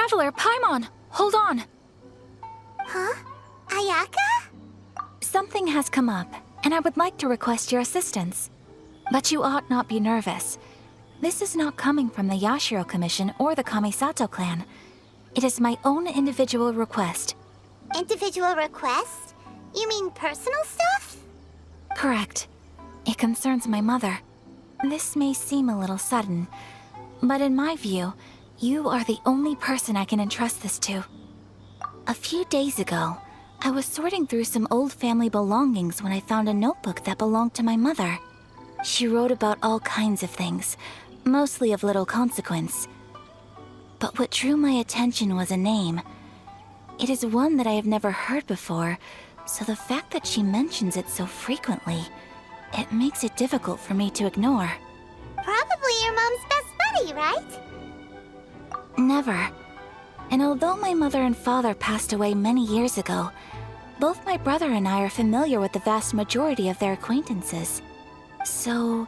Traveler, Paimon! Hold on! Huh? Ayaka? Something has come up, and I would like to request your assistance. But you ought not be nervous. This is not coming from the Yashiro Commission or the Kamisato clan. It is my own individual request. Individual request? You mean personal stuff? Correct. It concerns my mother. This may seem a little sudden, but in my view, you are the only person I can entrust this to. A few days ago, I was sorting through some old family belongings when I found a notebook that belonged to my mother. She wrote about all kinds of things, mostly of little consequence. But what drew my attention was a name. It is one that I have never heard before, so the fact that she mentions it so frequently, it makes it difficult for me to ignore. Probably your mom's best buddy, right? Never. And although my mother and father passed away many years ago, both my brother and I are familiar with the vast majority of their acquaintances. So,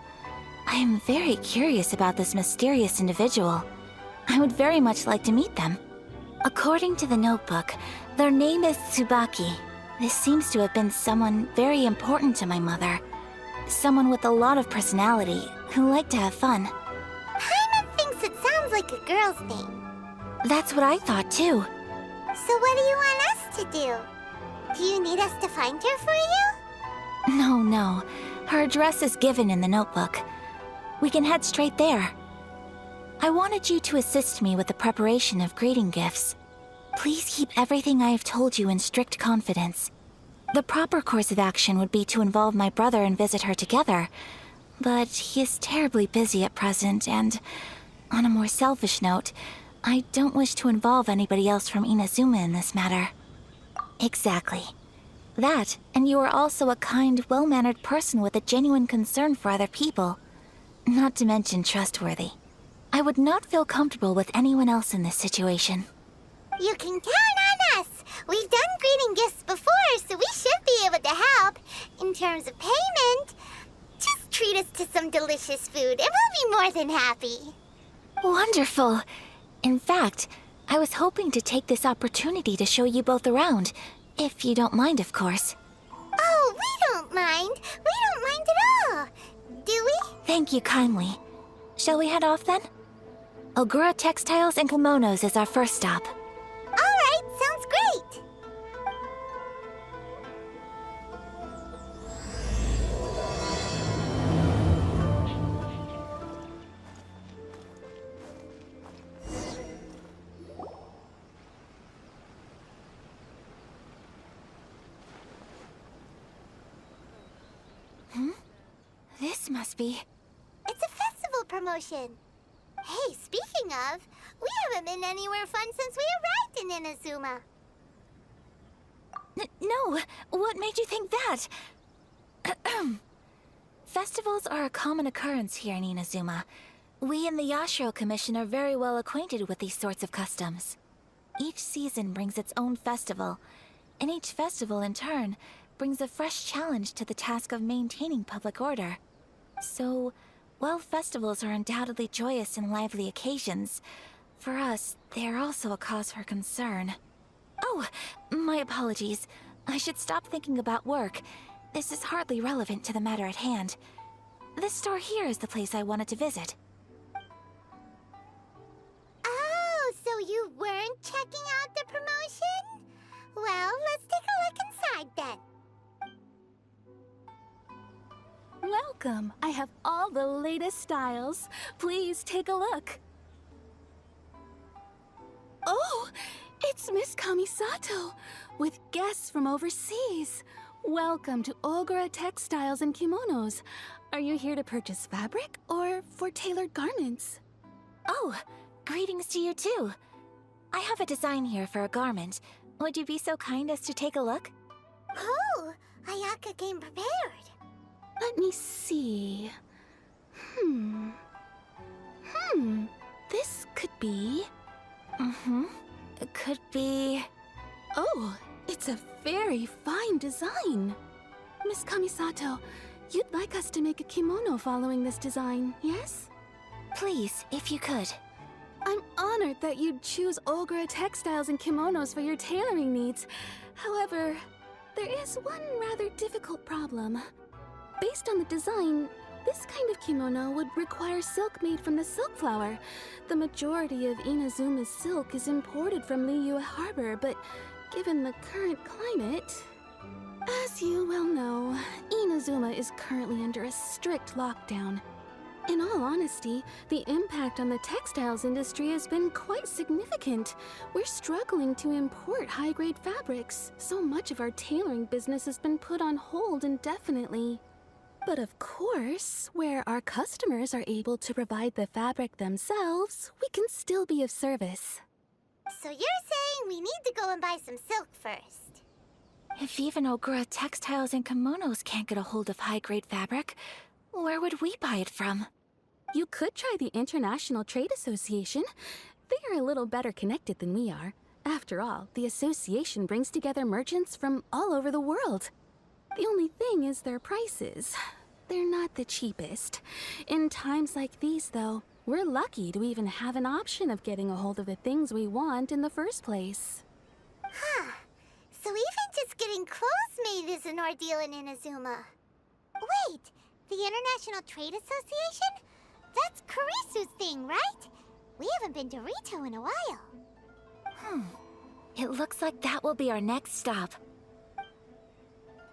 I am very curious about this mysterious individual. I would very much like to meet them. According to the notebook, their name is Tsubaki. This seems to have been someone very important to my mother. Someone with a lot of personality, who liked to have fun. Paimon thinks it sounds like a girl's name. That's what I thought too. So what do you want us to do? Do you need us to find her for you? No. Her address is given in the notebook. We can head straight there. I wanted you to assist me with the preparation of greeting gifts. Please keep everything I have told you in strict confidence. The proper course of action would be to involve my brother and visit her together, but he is terribly busy at present, and on a more selfish note, I don't wish to involve anybody else from Inazuma in this matter. Exactly. That, and you are also a kind, well-mannered person with a genuine concern for other people. Not to mention trustworthy. I would not feel comfortable with anyone else in this situation. You can count on us! We've done greeting gifts before, so we should be able to help. In terms of payment, just treat us to some delicious food and we'll be more than happy. Wonderful! In fact, I was hoping to take this opportunity to show you both around, if you don't mind, of course. Oh, we don't mind. We don't mind at all. Do we? Thank you kindly. Shall we head off then? Ogura Textiles and Kimonos is our first stop. All right, sounds great. This must be... It's a festival promotion. Hey, speaking of, we haven't been anywhere fun since we arrived in Inazuma. No! What made you think that? Festivals are a common occurrence here in Inazuma. We in the Yashiro Commission are very well acquainted with these sorts of customs. Each season brings its own festival, and each festival, in turn, brings a fresh challenge to the task of maintaining public order. So, while festivals are undoubtedly joyous and lively occasions, for us, they are also a cause for concern. Oh, my apologies. I should stop thinking about work. This is hardly relevant to the matter at hand. This store here is the place I wanted to visit. Oh, so you weren't checking out the promotion? Well, let's take a look inside then. Welcome! I have all the latest styles. Please take a look. Oh, it's Miss Kamisato, with guests from overseas. Welcome to Ogura Textiles and Kimonos. Are you here to purchase fabric or for tailored garments? Oh, greetings to you too. I have a design here for a garment. Would you be so kind as to take a look? Oh, Ayaka came prepared. Let me see. This could be... It could be... Oh, it's a very fine design. Miss Kamisato, you'd like us to make a kimono following this design, yes? Please, if you could. I'm honored that you'd choose Ogura textiles and kimonos for your tailoring needs. However, there is one rather difficult problem. Based on the design, this kind of kimono would require silk made from the silk flower. The majority of Inazuma's silk is imported from Liyue Harbor, but given the current climate... As you well know, Inazuma is currently under a strict lockdown. In all honesty, the impact on the textiles industry has been quite significant. We're struggling to import high-grade fabrics. So much of our tailoring business has been put on hold indefinitely. But of course, where our customers are able to provide the fabric themselves, we can still be of service. So you're saying we need to go and buy some silk first? If even Ogura textiles and kimonos can't get a hold of high-grade fabric, where would we buy it from? You could try the International Trade Association. They are a little better connected than we are. After all, the association brings together merchants from all over the world. The only thing is their prices. They're not the cheapest. In times like these, though, we're lucky to even have an option of getting a hold of the things we want in the first place. Huh. So even just getting clothes made is an ordeal in Inazuma. Wait, the International Trade Association? That's Kurisu's thing, right? We haven't been to Rito in a while. It looks like that will be our next stop.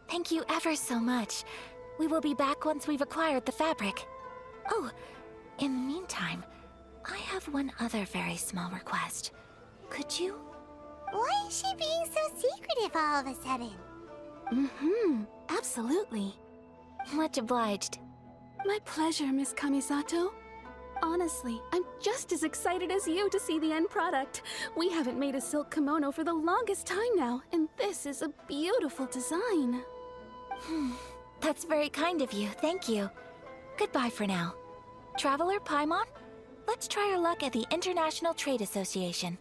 Thank you ever so much. We will be back once we've acquired the fabric. Oh, in the meantime, I have one other very small request. Could you? Why is she being so secretive all of a sudden? Absolutely. Much obliged. My pleasure, Miss Kamisato. Honestly, I'm just as excited as you to see the end product. We haven't made a silk kimono for the longest time now, and this is a beautiful design. That's very kind of you, thank you. Goodbye for now. Traveler Paimon, let's try our luck at the International Trade Association.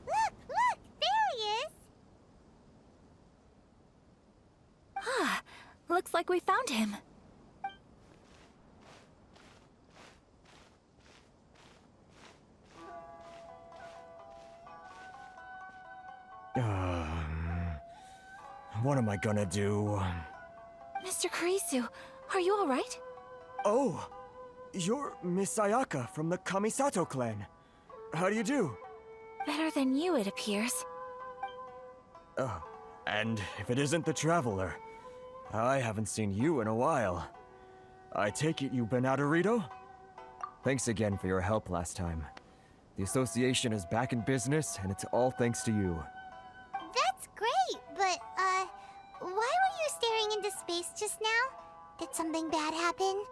Look, there he is! Looks like we found him. What am I gonna do? Mr. Kurisu, are you alright? Oh, you're Miss Ayaka from the Kamisato clan. How do you do? Better than you, it appears. And if it isn't the Traveler, I haven't seen you in a while. I take it you've been out of Rito? Thanks again for your help last time. The association is back in business, and it's all thanks to you. That's great, but, why were you staring into space just now? Did something bad happen?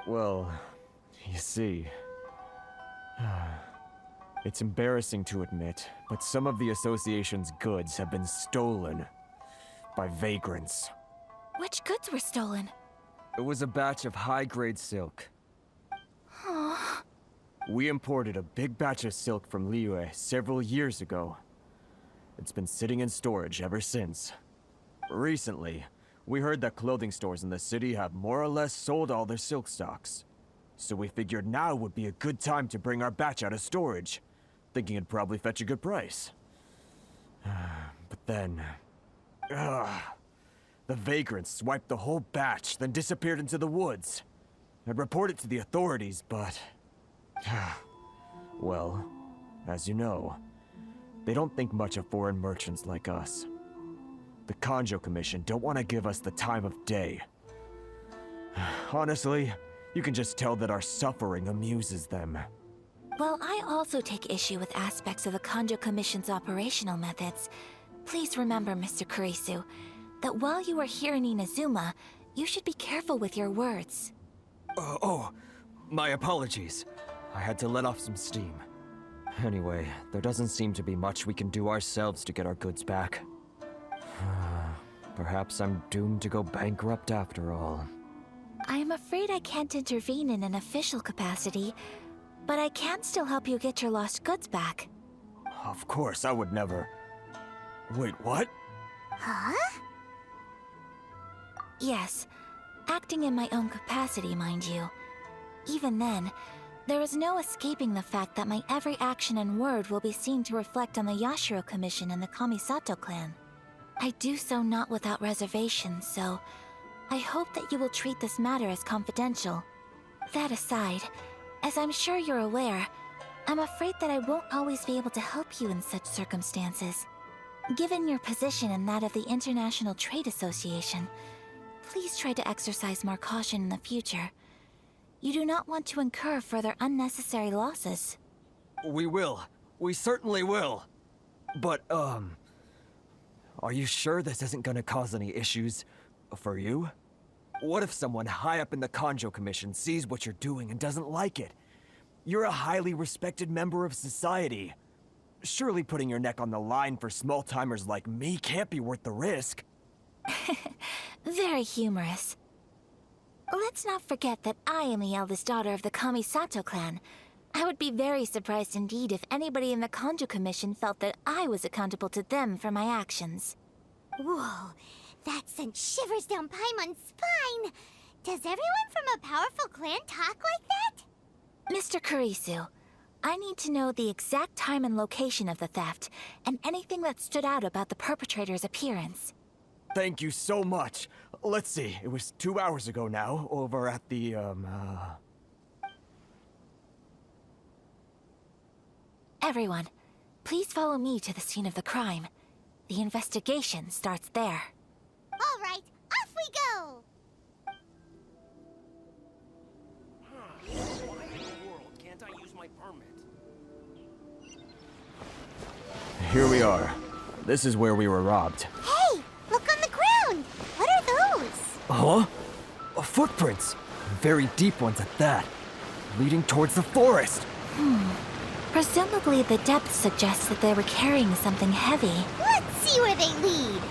Well, you see... It's embarrassing to admit, but some of the association's goods have been stolen by vagrants. Which goods were stolen? It was a batch of high-grade silk. We imported a big batch of silk from Liyue several years ago. It's been sitting in storage ever since. Recently, we heard that clothing stores in the city have more or less sold all their silk stocks. So we figured now would be a good time to bring our batch out of storage, thinking it'd probably fetch a good price. But then... the vagrants swiped the whole batch, then disappeared into the woods. I'd report it to the authorities, but... well, as you know, they don't think much of foreign merchants like us. The Kanjo Commission don't want to give us the time of day. Honestly, you can just tell that our suffering amuses them. Well, I also take issue with aspects of the Kanjo Commission's operational methods. Please remember, Mr. Kurisu, that while you are here in Inazuma, you should be careful with your words. My apologies. I had to let off some steam. Anyway, there doesn't seem to be much we can do ourselves to get our goods back. Perhaps I'm doomed to go bankrupt after all. I am afraid I can't intervene in an official capacity, But I can still help you get your lost goods back. Of course, I would never... Wait, what? Huh? Yes, acting in my own capacity, mind you. Even then, there is no escaping the fact that my every action and word will be seen to reflect on the Yashiro Commission and the Kamisato clan. I do so not without reservation, so I hope that you will treat this matter as confidential. That aside, as I'm sure you're aware, I'm afraid that I won't always be able to help you in such circumstances. Given your position and that of the International Trade Association, please try to exercise more caution in the future. You do not want to incur further unnecessary losses. We will. We certainly will. But, are you sure this isn't gonna cause any issues for you? What if someone high up in the Kanjo Commission sees what you're doing and doesn't like it? You're a highly respected member of society. Surely putting your neck on the line for small-timers like me can't be worth the risk. Very humorous. Let's not forget that I am the eldest daughter of the Kamisato clan. I would be very surprised indeed if anybody in the Kanjo Commission felt that I was accountable to them for my actions. Whoa, that sent shivers down Paimon's spine. Does everyone from a powerful clan talk like that? Mr. Kurisu, I need to know the exact time and location of the theft, and anything that stood out about the perpetrator's appearance. Thank you so much. Let's see, it was 2 hours ago now, over at the, Everyone, please follow me to the scene of the crime. The investigation starts there. All right, off we go! Why in the world can't I use my permit? Here we are. This is where we were robbed. Hey, look on the ground! What are those? Huh? Footprints. Very deep ones at that. Leading towards the forest. Presumably the depth suggests that they were carrying something heavy. Let's see where they lead.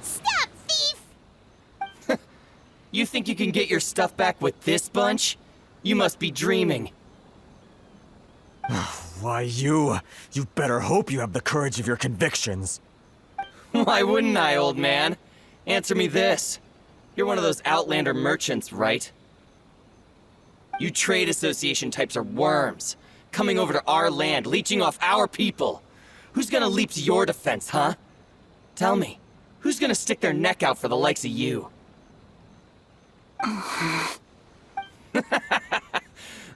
Stop, thief! You think you can get your stuff back with this bunch? You must be dreaming. Why, you better hope you have the courage of your convictions. Why wouldn't I, old man? Answer me this. You're one of those Outlander merchants, right? You trade association types are worms, coming over to our land, leeching off our people. Who's gonna leap to your defense, huh? Tell me, who's gonna stick their neck out for the likes of you?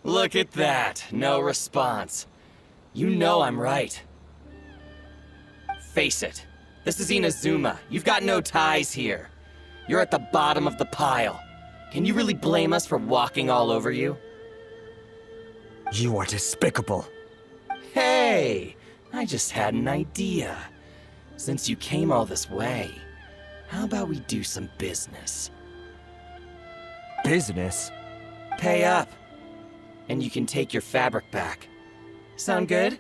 Look at that, no response. You know I'm right. Face it, this is Inazuma. You've got no ties here. You're at the bottom of the pile. Can you really blame us for walking all over you? You are despicable. Hey, I just had an idea. Since you came all this way, how about we do some business? Business? Pay up, and you can take your fabric back. Sound good?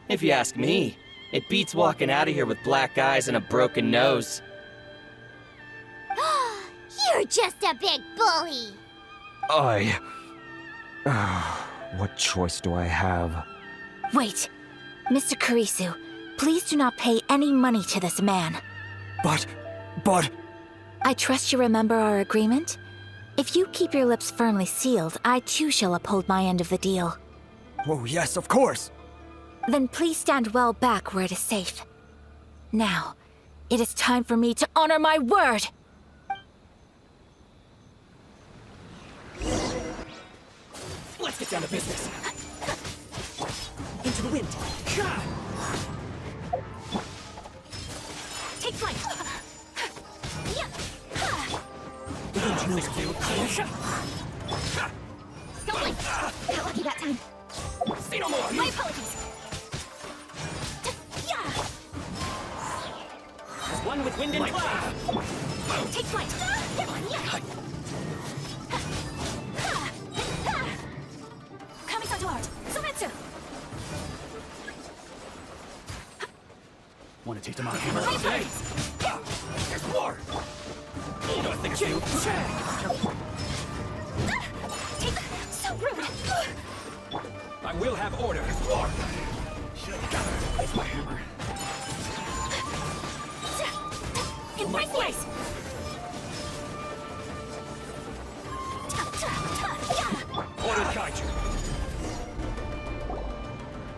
If you ask me, it beats walking out of here with black eyes and a broken nose. You're just a big bully! What choice do I have? Wait! Mr. Kurisu, please do not pay any money to this man. But... I trust you remember our agreement? If you keep your lips firmly sealed, I too shall uphold my end of the deal. Oh, yes, of course! Then please stand well back where it is safe. Now, it is time for me to honor my word! Let's get down to business. Into the wind. flight! Stumbling! Got lucky that time. Say no more! My apologies! As one with wind and cloud! Take flight! Kamisato art! Sometsu! Want to take them out? My apologies! There's more! You know what things do? Take... So rude! I will have order. War. It's my hammer. Embrace the ice! Order kaiju.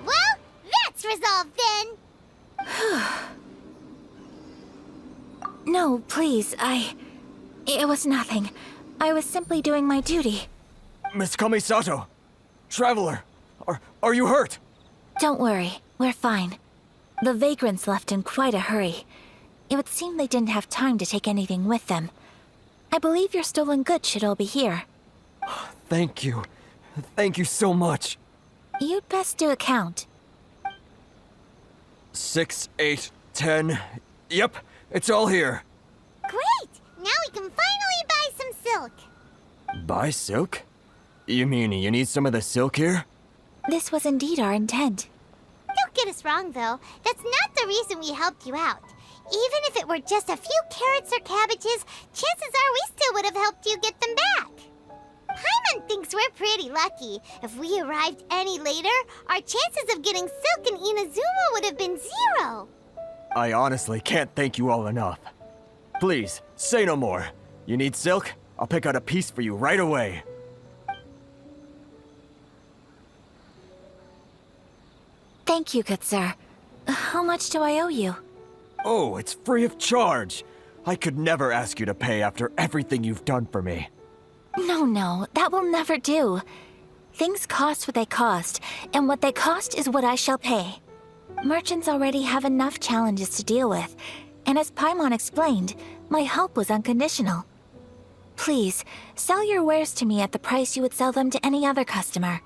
Well, that's resolved then. No, please, It was nothing. I was simply doing my duty. Miss Kamisato! Traveler! Are you hurt? Don't worry, we're fine. The vagrants left in quite a hurry. It would seem they didn't have time to take anything with them. I believe your stolen goods should all be here. Thank you. Thank you so much. You'd best do a count. 6, 8, 10. Yep, it's all here. Great! Now we can finally buy some silk. Buy silk? You mean you need some of the silk here? This was indeed our intent. Don't get us wrong, though. That's not the reason we helped you out. Even if it were just a few carrots or cabbages, chances are we still would have helped you get them back. Paimon thinks we're pretty lucky. If we arrived any later, our chances of getting silk in Inazuma would have been 0. I honestly can't thank you all enough. Please, say no more. You need silk? I'll pick out a piece for you right away. Thank you, good sir. How much do I owe you? Oh, it's free of charge. I could never ask you to pay after everything you've done for me. No, that will never do. Things cost what they cost, and what they cost is what I shall pay. Merchants already have enough challenges to deal with, and as Paimon explained, my help was unconditional. Please, sell your wares to me at the price you would sell them to any other customer.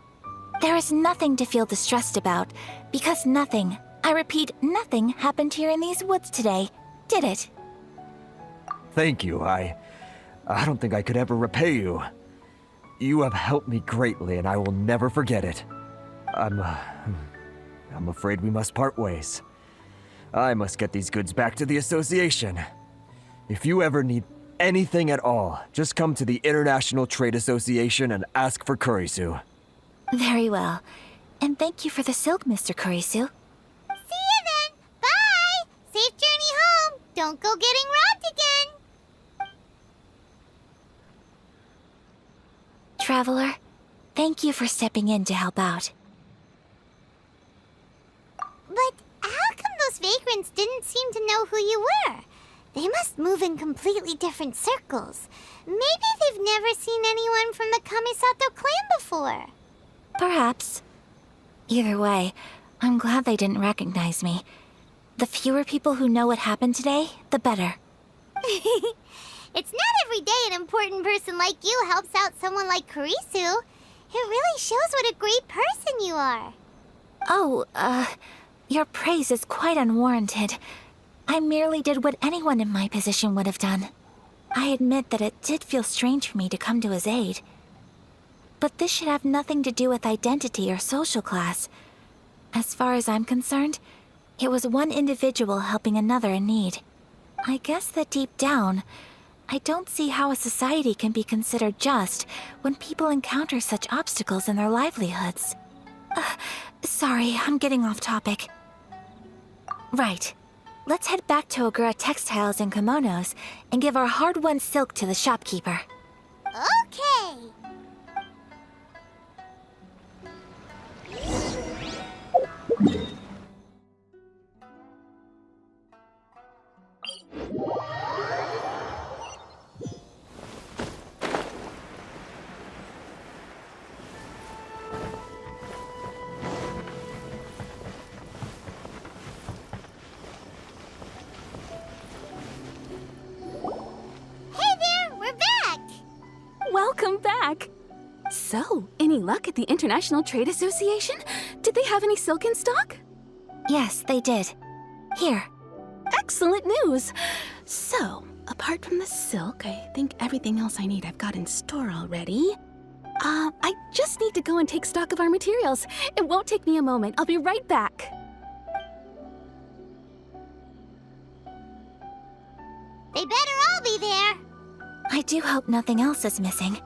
There is nothing to feel distressed about, because nothing, I repeat, nothing happened here in these woods today, did it? Thank you. I don't think I could ever repay you. You have helped me greatly, and I will never forget it. I'm afraid we must part ways. I must get these goods back to the association. If you ever need anything at all, just come to the International Trade Association and ask for Kurisu. Very well. And thank you for the silk, Mr. Kurisu. See you then. Bye. Safe journey home. Don't go getting robbed again. Traveler, thank you for stepping in to help out. But how come those vagrants didn't seem to know who you were? They must move in completely different circles. Maybe they've never seen anyone from the Kamisato clan before. Perhaps. Either way, I'm glad they didn't recognize me. The fewer people who know what happened today, the better. It's not every day an important person like you helps out someone like Kurisu. It really shows what a great person you are. Oh, your praise is quite unwarranted. I merely did what anyone in my position would have done. I admit that it did feel strange for me to come to his aid. But this should have nothing to do with identity or social class. As far as I'm concerned, it was one individual helping another in need. I guess that deep down, I don't see how a society can be considered just when people encounter such obstacles in their livelihoods. Sorry, I'm getting off topic. Right. Let's head back to Ogura Textiles and Kimonos and give our hard-won silk to the shopkeeper. Okay. So, any luck at the International Trade Association? Did they have any silk in stock? Yes, they did. Here. Excellent news! So, apart from the silk, I think everything else I need I've got in store already. I just need to go and take stock of our materials. It won't take me a moment. I'll be right back. They better all be there. I do hope nothing else is missing.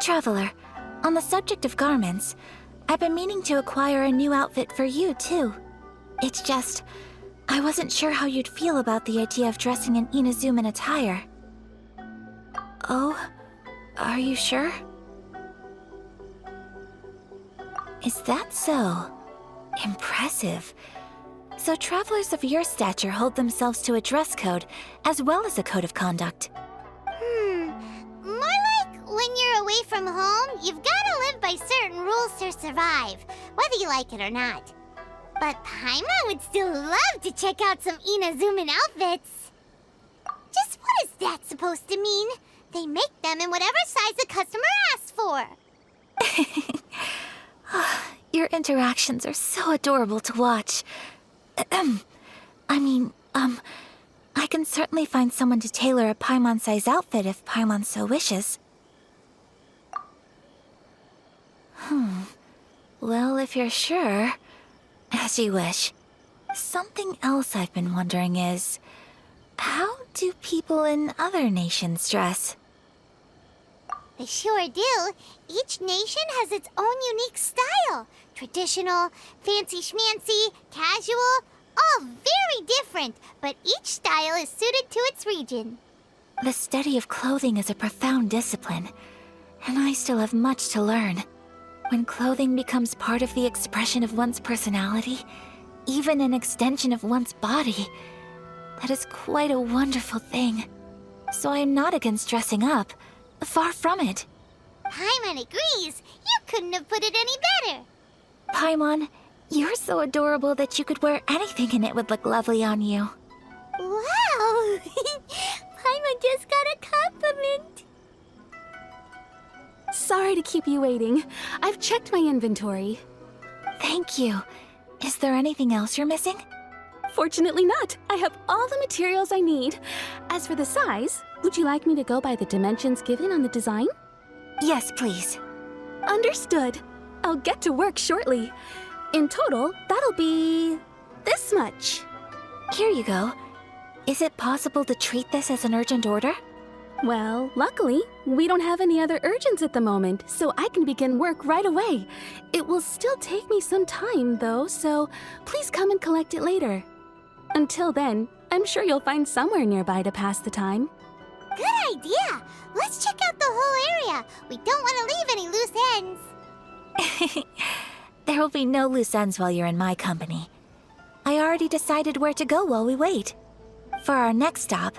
Traveler, on the subject of garments, I've been meaning to acquire a new outfit for you, too. It's just, I wasn't sure how you'd feel about the idea of dressing in Inazuman attire. Oh, are you sure? Is that so? Impressive. So travelers of your stature hold themselves to a dress code, as well as a code of conduct. More like when you're away from home, you've gotta live by certain rules to survive, whether you like it or not. But Paimon would still love to check out some Inazuman outfits. Just what is that supposed to mean? They make them in whatever size the customer asks for. Your interactions are so adorable to watch. I can certainly find someone to tailor a Paimon-size outfit if Paimon so wishes. Well, if you're sure, as you wish. Something else I've been wondering is, how do people in other nations dress? They sure do. Each nation has its own unique style. Traditional, fancy schmancy, casual, all very different, but each style is suited to its region. The study of clothing is a profound discipline, and I still have much to learn. When clothing becomes part of the expression of one's personality, even an extension of one's body, that is quite a wonderful thing. So I am not against dressing up. Far from it. Paimon agrees. You couldn't have put it any better. Paimon, you're so adorable that you could wear anything and it would look lovely on you. Wow! Paimon just got a compliment. Sorry to keep you waiting. I've checked my inventory. Thank you. Is there anything else you're missing? Fortunately not. I have all the materials I need. As for the size, would you like me to go by the dimensions given on the design? Yes, please. Understood. I'll get to work shortly. In total, that'll be this much. Here you go. Is it possible to treat this as an urgent order? Well, luckily, we don't have any other urgents at the moment, so I can begin work right away. It will still take me some time, though, so please come and collect it later. Until then, I'm sure you'll find somewhere nearby to pass the time. Good idea. Let's check out the whole area. We don't want to leave any loose ends. There will be no loose ends while you're in my company. I already decided where to go while we wait. For our next stop,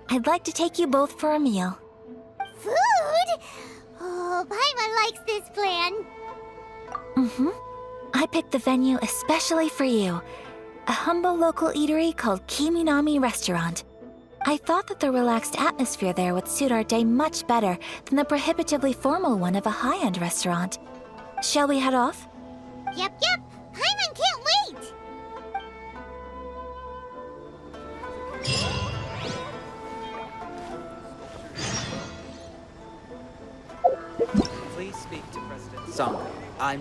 I'd like to take you both for a meal. Food? Oh, Paimon likes this plan. I picked the venue especially for you. A humble local eatery called Kiminami Restaurant. I thought that the relaxed atmosphere there would suit our day much better than the prohibitively formal one of a high-end restaurant. Shall we head off? Yep. Paimon can't wait. Please speak to President Song. I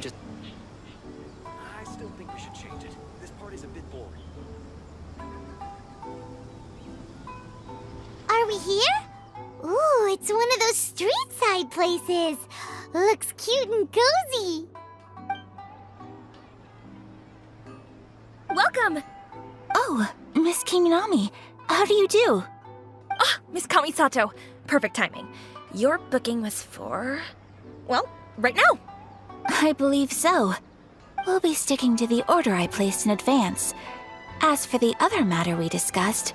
still think we should change it. This party's a bit boring. Are we here? Ooh, it's one of those street-side places. Looks cute and cozy. Welcome! Oh, Miss Kiminami, how do you do? Ah, Miss Kamisato. Perfect timing. Your booking was for... well, right now. I believe so. We'll be sticking to the order I placed in advance. As for the other matter we discussed,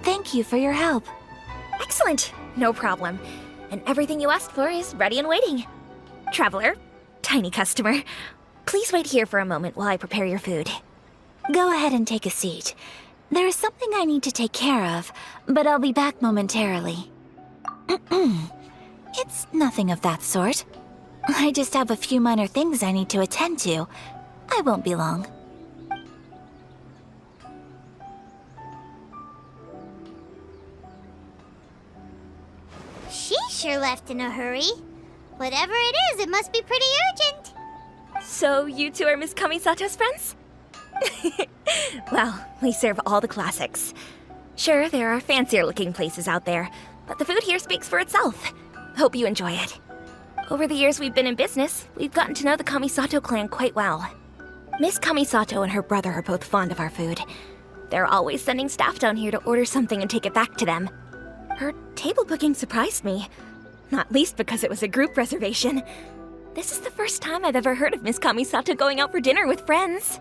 thank you for your help. Excellent. No problem. And everything you asked for is ready and waiting. Traveler, tiny customer, please wait here for a moment while I prepare your food. Go ahead and take a seat. There is something I need to take care of, but I'll be back momentarily. It's nothing of that sort. I just have a few minor things I need to attend to. I won't be long. She sure left in a hurry. Whatever it is, it must be pretty urgent. So, you two are Miss Kamisato's friends? Well, we serve all the classics. Sure, there are fancier-looking places out there, but the food here speaks for itself. Hope you enjoy it. Over the years we've been in business, we've gotten to know the Kamisato clan quite well. Miss Kamisato and her brother are both fond of our food. They're always sending staff down here to order something and take it back to them. Her table booking surprised me, not least because it was a group reservation. This is the first time I've ever heard of Miss Kamisato going out for dinner with friends.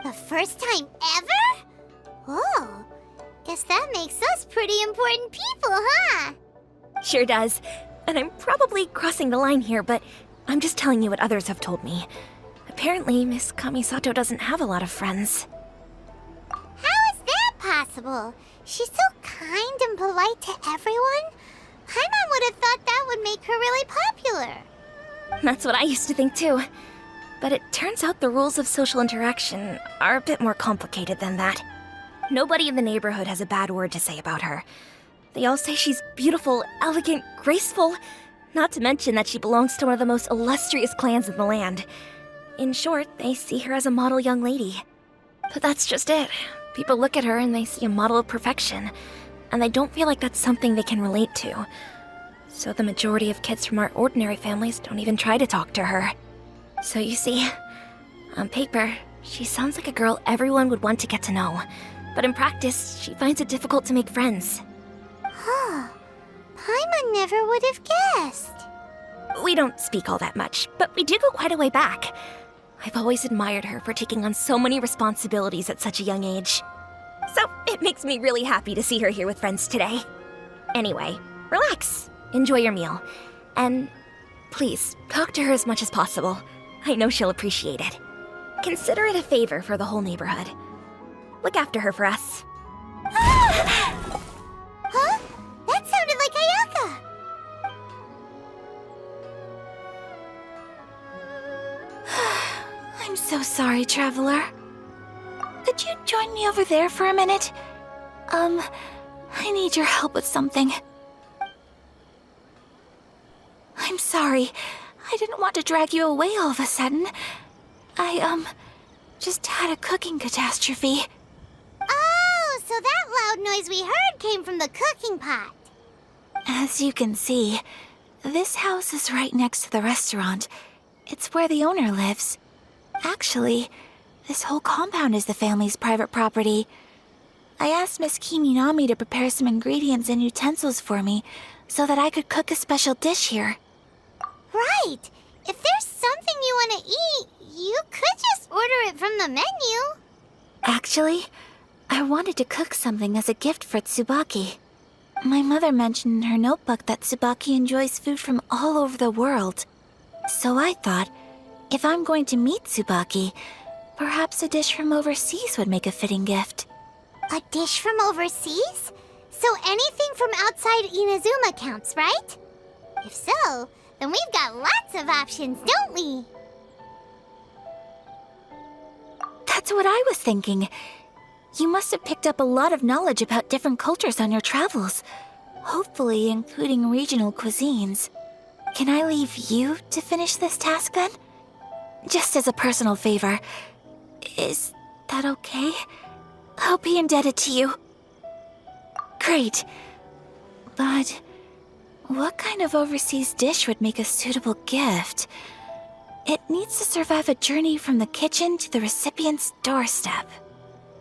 The first time ever? Oh, guess that makes us pretty important people, huh? Sure does. And I'm probably crossing the line here, but I'm just telling you what others have told me. Apparently, Miss Kamisato doesn't have a lot of friends. How is that possible? She's so kind and polite to everyone. Paimon would have thought that would make her really popular. That's what I used to think too. But it turns out the rules of social interaction are a bit more complicated than that. Nobody in the neighborhood has a bad word to say about her. They all say she's beautiful, elegant, graceful, not to mention that she belongs to one of the most illustrious clans in the land. In short, they see her as a model young lady. But that's just it. People look at her and they see a model of perfection, and they don't feel like that's something they can relate to. So the majority of kids from our ordinary families don't even try to talk to her. So you see, on paper, she sounds like a girl everyone would want to get to know. But in practice, she finds it difficult to make friends. Huh. Paimon never would have guessed. We don't speak all that much, but we do go quite a way back. I've always admired her for taking on so many responsibilities at such a young age. So it makes me really happy to see her here with friends today. Anyway, relax, enjoy your meal, and please, talk to her as much as possible. I know she'll appreciate it. Consider it a favor for the whole neighborhood. Look after her for us. Huh? That sounded like Ayaka! I'm so sorry, Traveler. Could you join me over there for a minute? I need your help with something. I'm sorry. I didn't want to drag you away all of a sudden. I, just had a cooking catastrophe. Oh, so that loud noise we heard came from the cooking pot. As you can see, this house is right next to the restaurant. It's where the owner lives. Actually, this whole compound is the family's private property. I asked Miss Kiminami to prepare some ingredients and utensils for me so that I could cook a special dish here. Right. If there's something you want to eat, you could just order it from the menu. Actually, I wanted to cook something as a gift for Tsubaki. My mother mentioned in her notebook that Tsubaki enjoys food from all over the world. So I thought, if I'm going to meet Tsubaki, perhaps a dish from overseas would make a fitting gift. A dish from overseas? So anything from outside Inazuma counts, right? If so, then we've got lots of options, don't we? That's what I was thinking. You must have picked up a lot of knowledge about different cultures on your travels, hopefully including regional cuisines. Can I leave you to finish this task then? Just as a personal favor. Is that okay? I'll be indebted to you. Great. But what kind of overseas dish would make a suitable gift? It needs to survive a journey from the kitchen to the recipient's doorstep.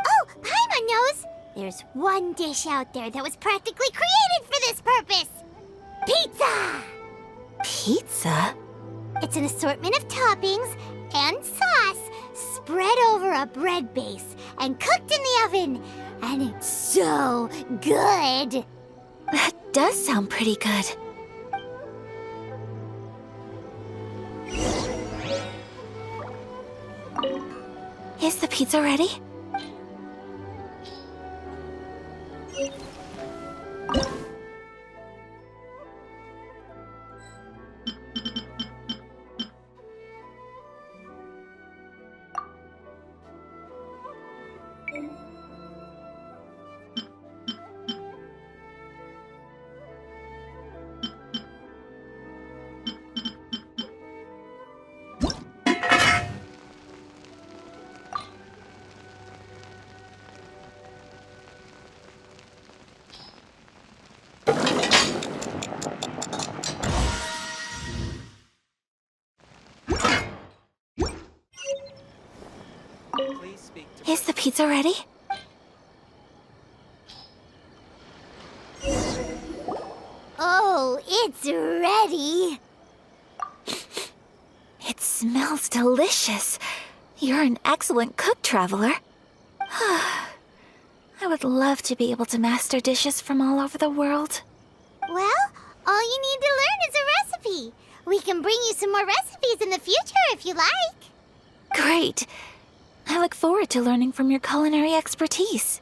Oh, Paimon knows! There's one dish out there that was practically created for this purpose! Pizza! Pizza? It's an assortment of toppings and sauce spread over a bread base and cooked in the oven. And it's so good! That does sound pretty good. Is the pizza ready? Is the pizza ready? Oh, it's ready. It smells delicious. You're an excellent cook, Traveler. I would love to be able to master dishes from all over the world. Well, all you need to learn is a recipe. We can bring you some more recipes in the future if you like. Great. I look forward to learning from your culinary expertise.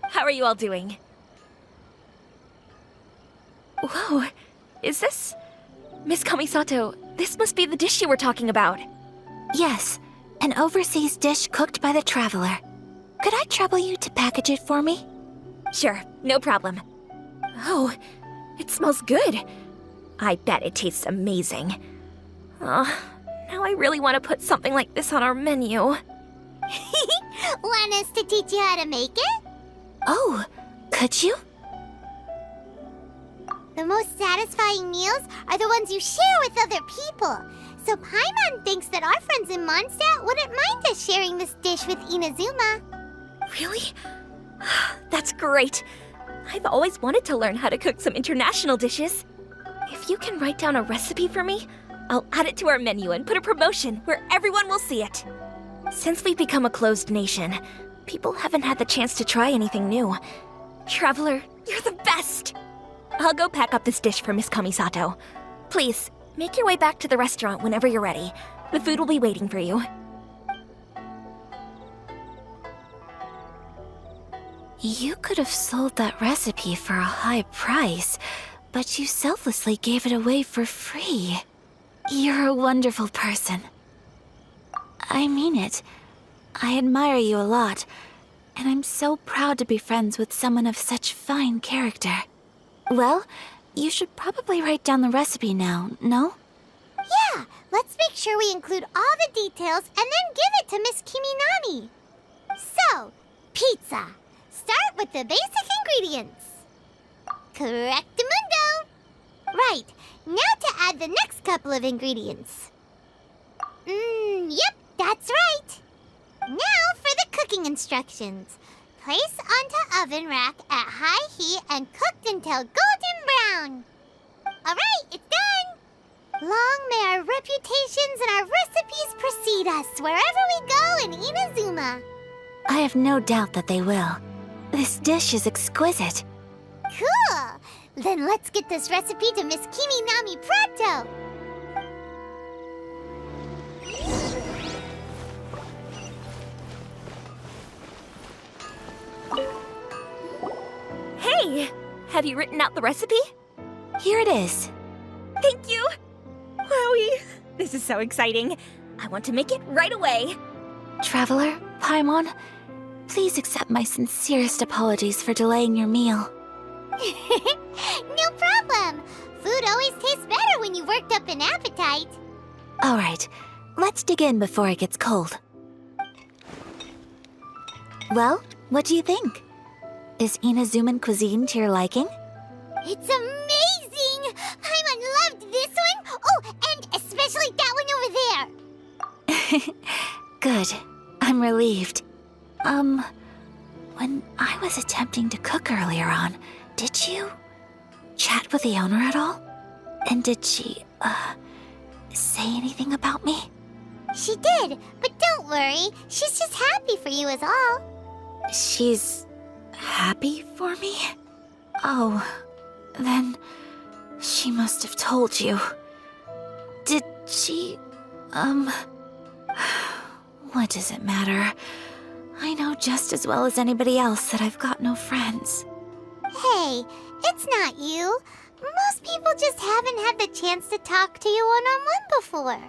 How are you all doing? Whoa, is this... Miss Kamisato, this must be the dish you were talking about. Yes, an overseas dish cooked by the Traveler. Could I trouble you to package it for me? Sure, no problem. Oh, it smells good. I bet it tastes amazing. Now I really want to put something like this on our menu. Want us to teach you how to make it? Oh, could you? The most satisfying meals are the ones you share with other people. So Paimon thinks that our friends in Mondstadt wouldn't mind us sharing this dish with Inazuma. Really? That's great. I've always wanted to learn how to cook some international dishes. If you can write down a recipe for me, I'll add it to our menu and put a promotion where everyone will see it. Since we've become a closed nation, people haven't had the chance to try anything new. Traveler, you're the best! I'll go pack up this dish for Miss Kamisato. Please, make your way back to the restaurant whenever you're ready. The food will be waiting for you. You could have sold that recipe for a high price, but you selflessly gave it away for free. You're a wonderful person. I mean it. I admire you a lot, and I'm so proud to be friends with someone of such fine character. Well, you should probably write down the recipe now, no? Yeah, let's make sure we include all the details and then give it to Miss Kiminami. So, pizza. Start with the basic ingredients. Correctamundo. Right, now to add the next couple of ingredients. Yep, that's right. Now for the cooking instructions. Place onto oven rack at high heat and cooked until golden brown. Alright, it's done. Long may our reputations and our recipes precede us wherever we go in Inazuma. I have no doubt that they will. This dish is exquisite. Cool! Then let's get this recipe to Miss Kiminami pronto! Hey! Have you written out the recipe? Here it is. Thank you! Wowie! This is so exciting. I want to make it right away. Traveler, Paimon, please accept my sincerest apologies for delaying your meal. No problem! Food always tastes better when you've worked up an appetite. All right, let's dig in before it gets cold. Well, what do you think? Is Inazuman cuisine to your liking? It's amazing! Paimon loved this one! Oh, and especially that one over there! Good. I'm relieved. When I was attempting to cook earlier on, did you chat with the owner at all? And did she, say anything about me? She did, but don't worry. She's just happy for you is all. She's happy for me? Oh, then she must have told you. Did she, what does it matter? I know just as well as anybody else that I've got no friends. Hey, it's not you. Most people just haven't had the chance to talk to you one-on-one before.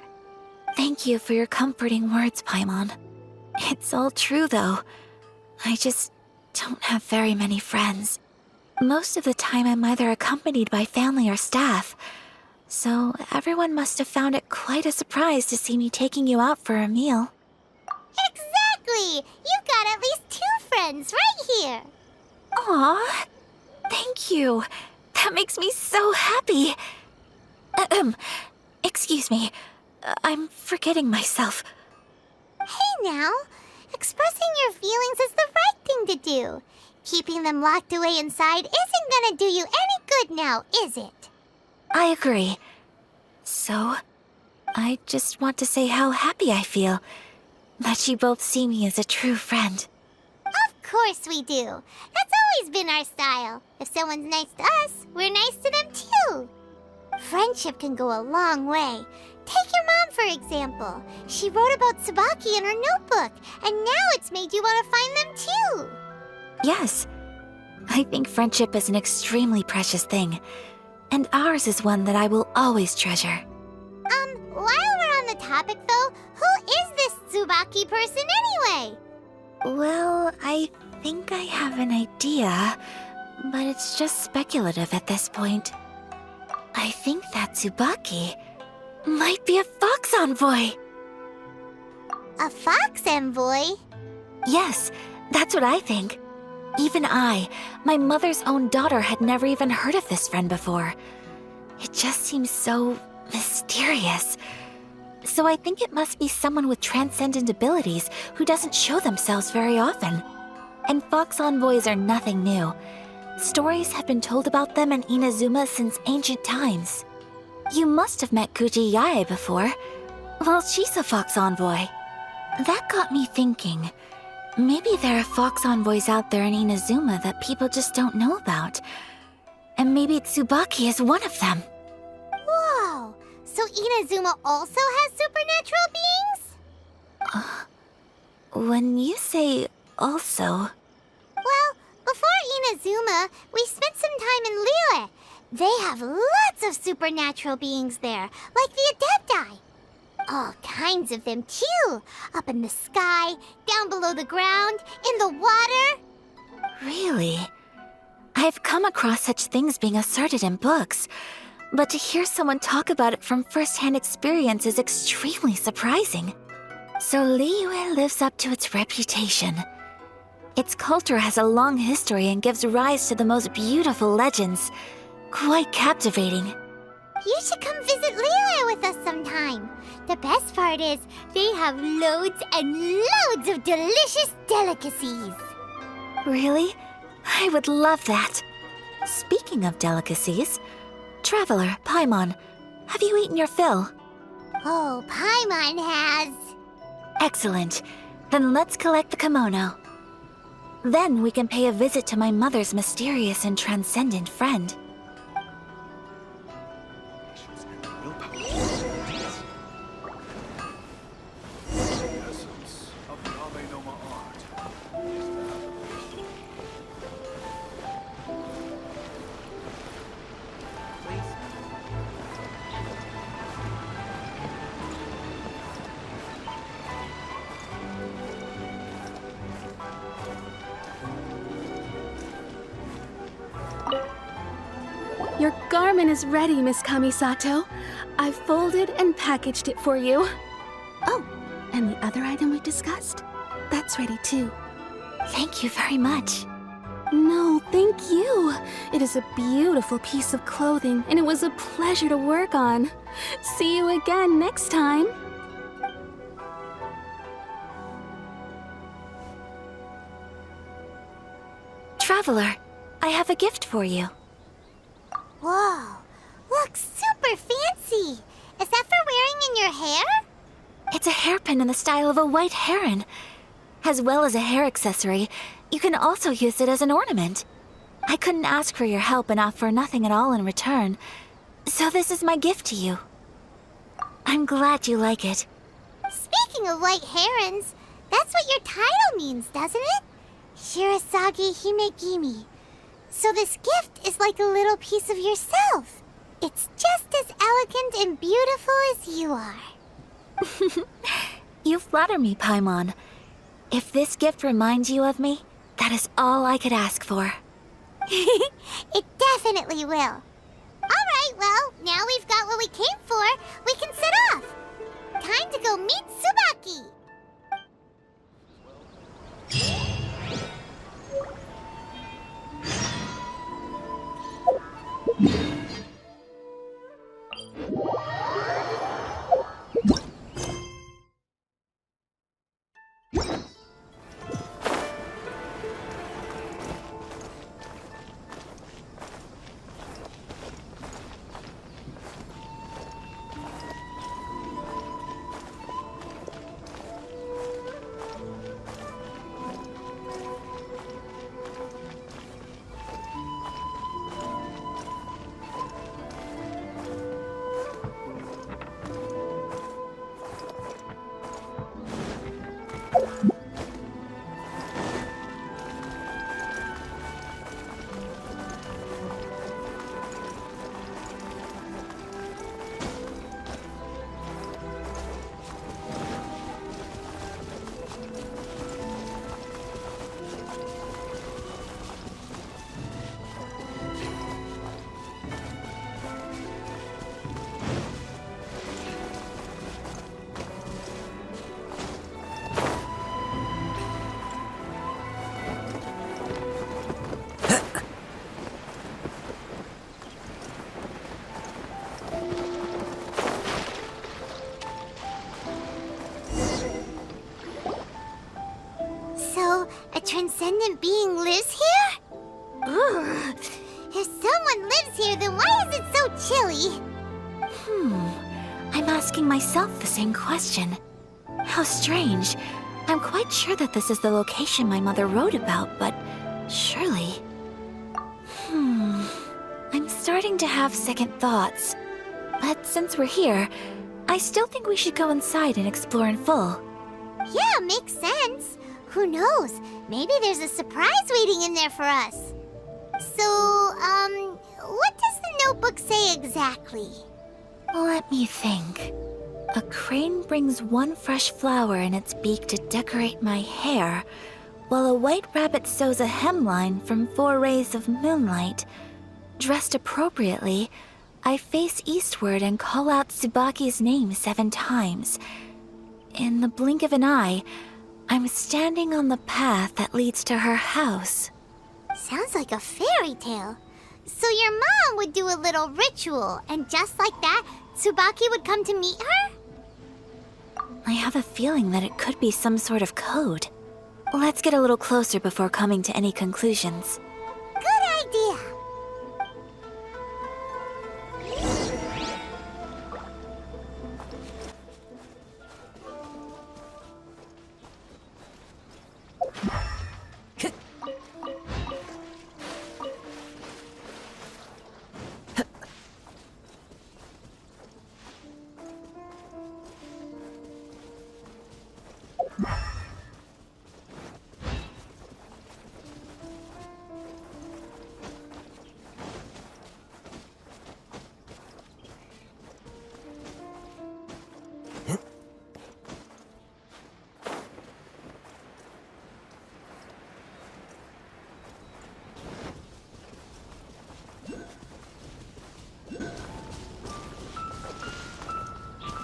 Thank you for your comforting words, Paimon. It's all true, though. I just don't have very many friends. Most of the time I'm either accompanied by family or staff, so everyone must have found it quite a surprise to see me taking you out for a meal. Exactly! You've got at least 2 friends right here. Aw, thank you. That makes me so happy. Excuse me. I'm forgetting myself. Hey now, Expressing your feelings is the right thing to do. Keeping them locked away inside isn't gonna do you any good now, is it? I agree. So, I just want to say how happy I feel that you both see me as a true friend. Of course we do. That's always been our style. If someone's nice to us, we're nice to them too. Friendship can go a long way. Take your mom, for example. She wrote about Tsubaki in her notebook, and now it's made you want to find them too. Yes, I think friendship is an extremely precious thing, and ours is one that I will always treasure. While we're on the topic though, who is this Tsubaki person anyway? Well, I think I have an idea, but it's just speculative at this point. I think that Tsubaki might be a fox envoy. A fox envoy? Yes, that's what I think. Even I, my mother's own daughter, had never even heard of this friend before. It just seems so mysterious. So I think it must be someone with transcendent abilities who doesn't show themselves very often. And fox envoys are nothing new. Stories have been told about them in Inazuma since ancient times. You must have met Kuji Yae before. Well, she's a fox envoy. That got me thinking. Maybe there are fox envoys out there in Inazuma that people just don't know about. And maybe Tsubaki is one of them. Whoa! So Inazuma also has supernatural beings? When you say also... Well, before Inazuma, we spent some time in Liyue. They have lots of supernatural beings there, like the Adepti. All kinds of them, too. Up in the sky, down below the ground, in the water. Really? I've come across such things being asserted in books, but to hear someone talk about it from first-hand experience is extremely surprising. So Liyue lives up to its reputation. Its culture has a long history and gives rise to the most beautiful legends. Quite captivating. You should come visit Liyue with us sometime. The best part is, they have loads and loads of delicious delicacies. Really? I would love that. Speaking of delicacies, Traveler, Paimon, have you eaten your fill? Oh, Paimon has. Excellent. Then let's collect the kimono. Then we can pay a visit to my mother's mysterious and transcendent friend. Your garment is ready, Miss Kamisato. I've folded and packaged it for you. Oh, and the other item we discussed? That's ready too. Thank you very much. No, thank you. It is a beautiful piece of clothing, and it was a pleasure to work on. See you again next time. Traveler, I have a gift for you. Whoa, looks super fancy. Is that for wearing in your hair? It's a hairpin in the style of a white heron. As well as a hair accessory, you can also use it as an ornament. I couldn't ask for your help and offer nothing at all in return, so this is my gift to you. I'm glad you like it. Speaking of white herons, that's what your title means, doesn't it? Shirasagi Himegimi. So this gift is like a little piece of yourself. It's just as elegant and beautiful as you are. You flatter me, Paimon. If this gift reminds you of me, that is all I could ask for. It definitely will. Alright, well, now we've got what we came for, we can set off. Time to go meet Tsubaki. lives here? Ugh. If someone lives here, then why is it so chilly? I'm asking myself the same question. How strange. I'm quite sure that this is the location my mother wrote about, but surely... I'm starting to have second thoughts. But since we're here, I still think we should go inside and explore in full. Yeah, makes sense. Who knows? Maybe there's a surprise waiting in there for us. So, what does the notebook say exactly? Let me think. A crane brings one fresh flower in its beak to decorate my hair, while a white rabbit sews a hemline from 4 rays of moonlight. Dressed appropriately, I face eastward and call out Tsubaki's name 7 times. In the blink of an eye, I'm standing on the path that leads to her house. Sounds like a fairy tale. So your mom would do a little ritual, and just like that, Tsubaki would come to meet her? I have a feeling that it could be some sort of code. Let's get a little closer before coming to any conclusions. Good idea.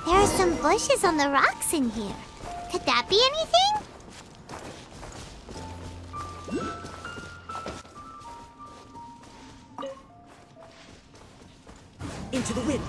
There are some bushes on the rocks in here. Could that be anything? Into the wind.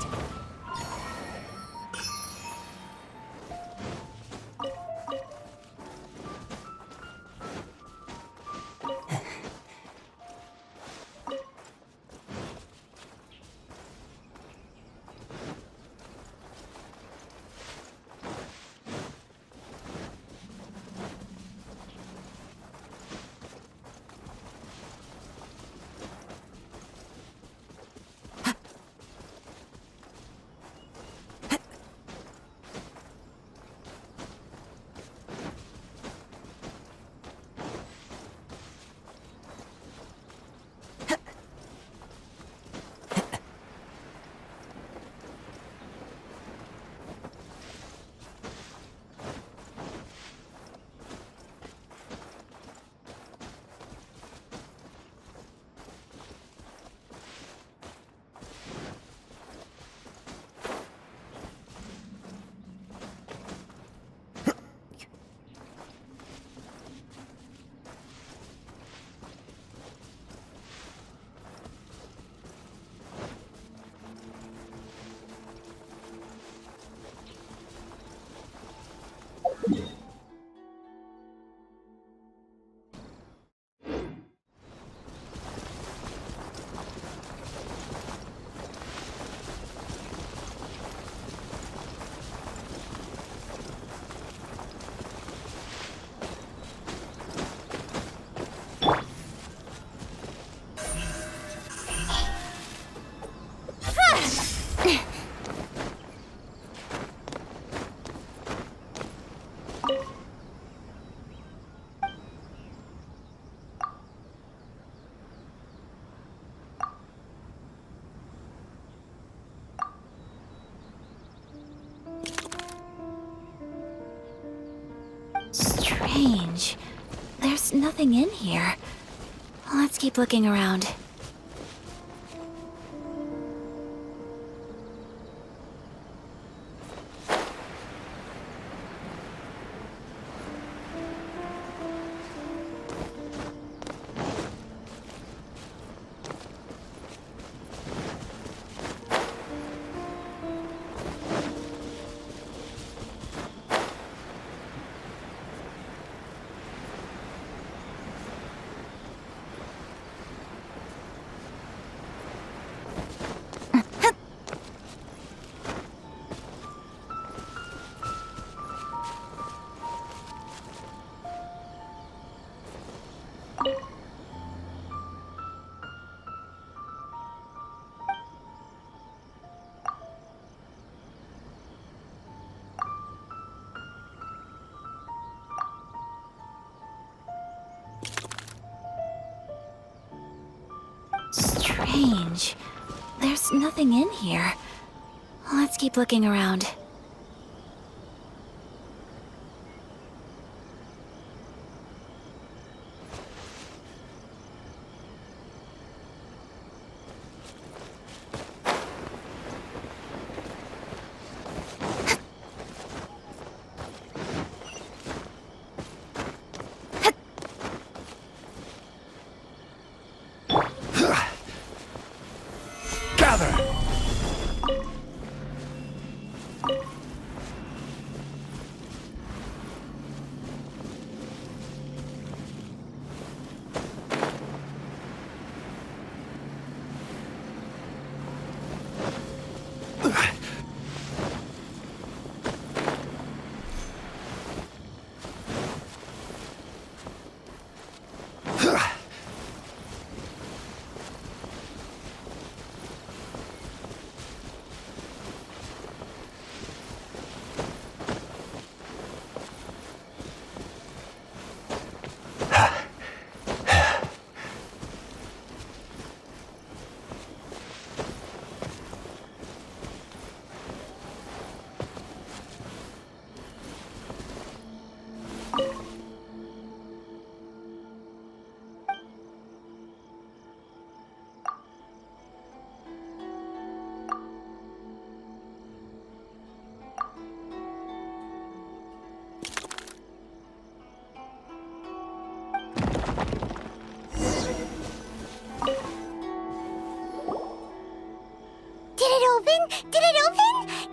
Strange. There's nothing in here. Let's keep looking around. Strange. There's nothing in here. Let's keep looking around.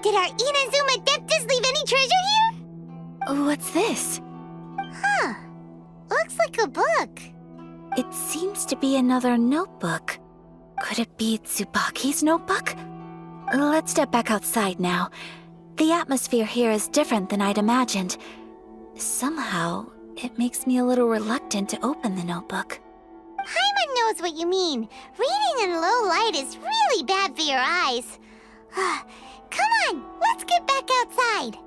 Did our Inazuma Adeptus leave any treasure here? What's this? Huh. Looks like a book. It seems to be another notebook. Could it be Tsubaki's notebook? Let's step back outside now. The atmosphere here is different than I'd imagined. Somehow, it makes me a little reluctant to open the notebook. Paimon knows what you mean. Reading in low light is really bad for your eyes. Come on, let's get back outside.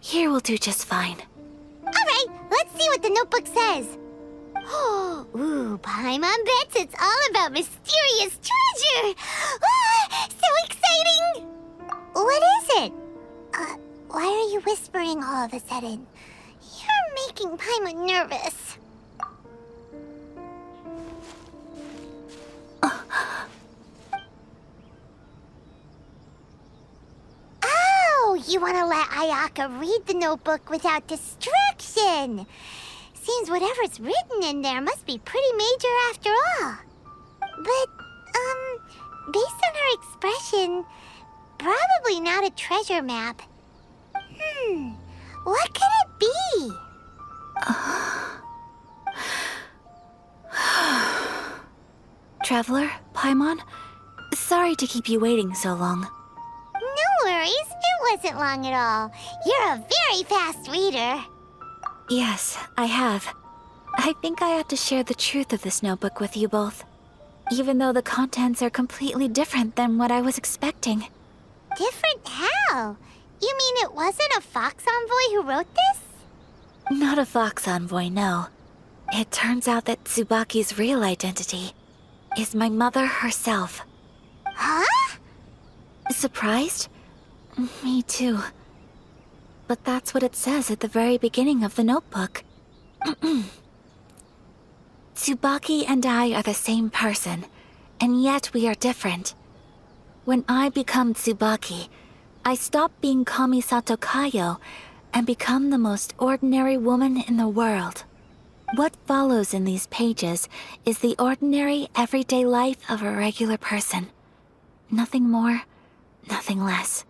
Here will do just fine. All right, let's see what the notebook says. Ooh, Paimon bets it's all about mysterious treasure. Ah, so exciting! What is it? Why are you whispering all of a sudden? You're making Paimon nervous. Oh, you want to let Ayaka read the notebook without distraction. Seems whatever's written in there must be pretty major after all. But, based on her expression, probably not a treasure map. What could it be? Traveler, Paimon, sorry to keep you waiting so long. No worries, it wasn't long at all. You're a very fast reader. Yes, I have. I think I ought to share the truth of this notebook with you both, even though the contents are completely different than what I was expecting. Different how? You mean it wasn't a Fox Envoy who wrote this? Not a Fox Envoy, no. It turns out that Tsubaki's real identity is my mother herself. Huh? Surprised? Me too. But that's what it says at the very beginning of the notebook. Tsubaki and I are the same person, and yet we are different. When I become Tsubaki, I stop being Kamisato Kayo and become the most ordinary woman in the world. What follows in these pages is the ordinary, everyday life of a regular person. Nothing more, nothing less.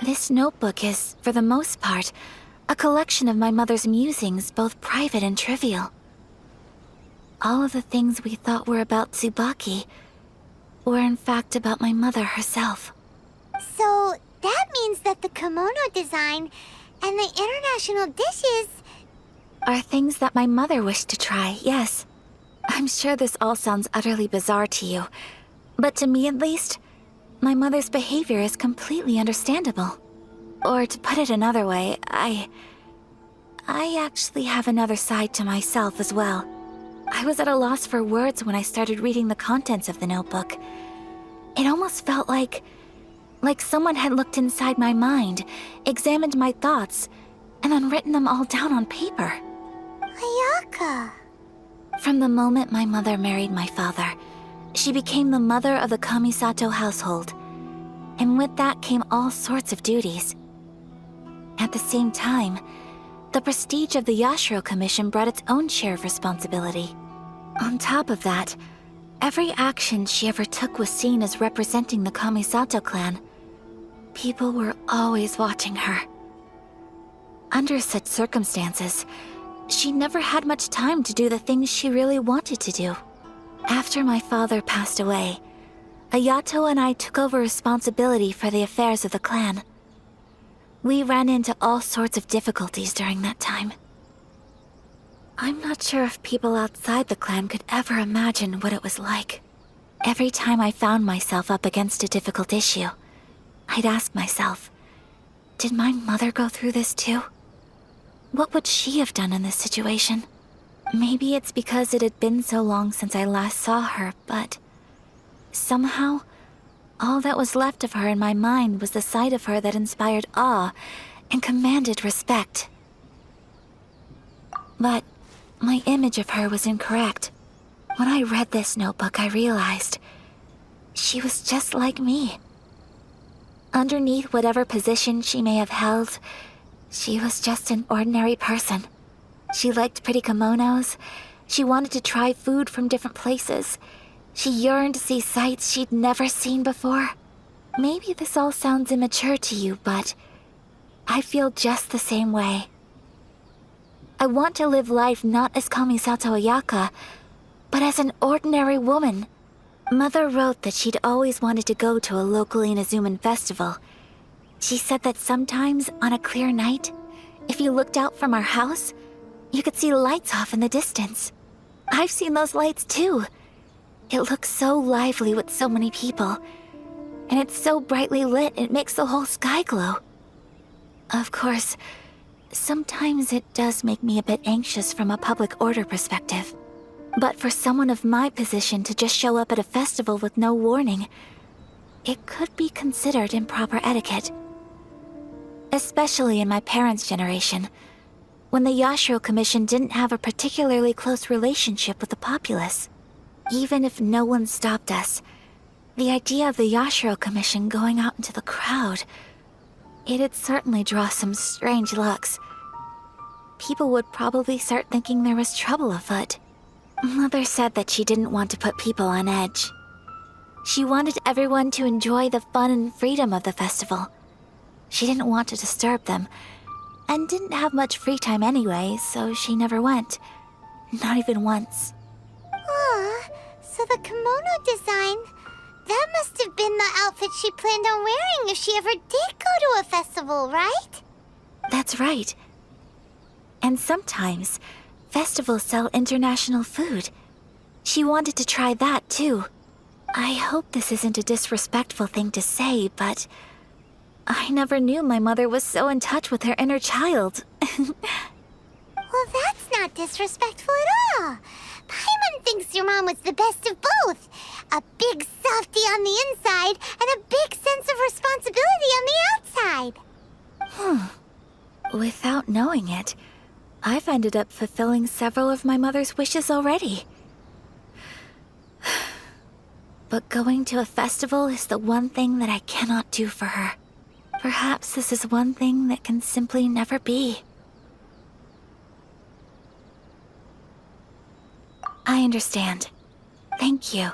This notebook is, for the most part, a collection of my mother's musings, both private and trivial. All of the things we thought were about Tsubaki were in fact about my mother herself. So, that means that the kimono design and the international dishes are things that my mother wished to try, yes. I'm sure this all sounds utterly bizarre to you, but to me at least, my mother's behavior is completely understandable. Or to put it another way, I actually have another side to myself as well. I was at a loss for words when I started reading the contents of the notebook. It almost felt like someone had looked inside my mind, examined my thoughts, and then written them all down on paper. Ayaka. From the moment my mother married my father, she became the mother of the Kamisato household, and with that came all sorts of duties. At the same time, the prestige of the Yashiro Commission brought its own share of responsibility. On top of that, every action she ever took was seen as representing the Kamisato clan. People were always watching her. Under such circumstances, she never had much time to do the things she really wanted to do. After my father passed away, Ayato and I took over responsibility for the affairs of the clan. We ran into all sorts of difficulties during that time. I'm not sure if people outside the clan could ever imagine what it was like. Every time I found myself up against a difficult issue, I'd ask myself, did my mother go through this too? What would she have done in this situation? Maybe it's because it had been so long since I last saw her, but somehow, all that was left of her in my mind was the side of her that inspired awe and commanded respect. But my image of her was incorrect. When I read this notebook, I realized she was just like me. Underneath whatever position she may have held, she was just an ordinary person. She liked pretty kimonos. She wanted to try food from different places. She yearned to see sights she'd never seen before. Maybe this all sounds immature to you, but I feel just the same way. I want to live life not as Kamisato Ayaka, but as an ordinary woman. Mother wrote that she'd always wanted to go to a local Inazuman festival. She said that sometimes, on a clear night, if you looked out from our house, you could see lights off in the distance. I've seen those lights too. It looks so lively with so many people, and it's so brightly lit it makes the whole sky glow. Of course, sometimes it does make me a bit anxious from a public order perspective. But for someone of my position to just show up at a festival with no warning, it could be considered improper etiquette. Especially in my parents' generation, when the Yashiro Commission didn't have a particularly close relationship with the populace. Even if no one stopped us, the idea of the Yashiro Commission going out into the crowd, it'd certainly draw some strange looks. People would probably start thinking there was trouble afoot. Mother said that she didn't want to put people on edge. She wanted everyone to enjoy the fun and freedom of the festival. She didn't want to disturb them, and didn't have much free time anyway, so she never went. Not even once. So the kimono design, that must have been the outfit she planned on wearing if she ever did go to a festival, right? That's right. And sometimes, festivals sell international food. She wanted to try that too. I hope this isn't a disrespectful thing to say, but I never knew my mother was so in touch with her inner child. Well, that's not disrespectful at all. Paimon thinks your mom was the best of both. A big softie on the inside and a big sense of responsibility on the outside. Without knowing it, I've ended up fulfilling several of my mother's wishes already. But going to a festival is the one thing that I cannot do for her. Perhaps this is one thing that can simply never be. I understand. Thank you.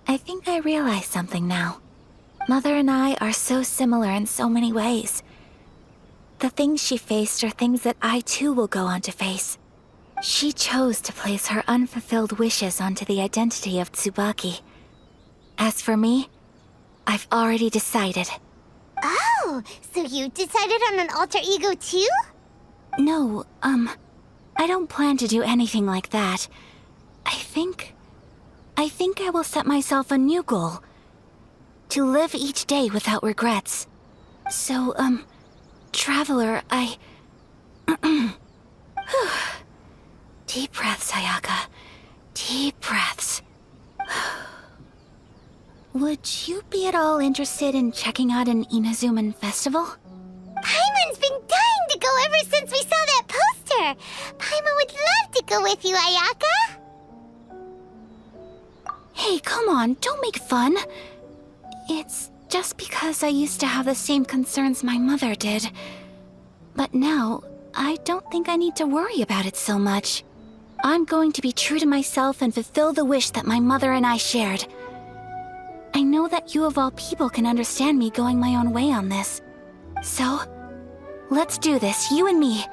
I think I realize something now. Mother and I are so similar in so many ways. The things she faced are things that I too will go on to face. She chose to place her unfulfilled wishes onto the identity of Tsubaki. As for me, I've already decided. Oh, so you decided on an alter ego too? No, I don't plan to do anything like that. I think I will set myself a new goal. To live each day without regrets. So, Traveler, Deep breaths, Ayaka. Deep breaths. Would you be at all interested in checking out an Inazuman festival? Paimon's been dying to go ever since we saw that poster! Paimon would love to go with you, Ayaka! Hey, come on, don't make fun. It's just because I used to have the same concerns my mother did. But now, I don't think I need to worry about it so much. I'm going to be true to myself and fulfill the wish that my mother and I shared. I know that you of all people can understand me going my own way on this. So, let's do this, you and me.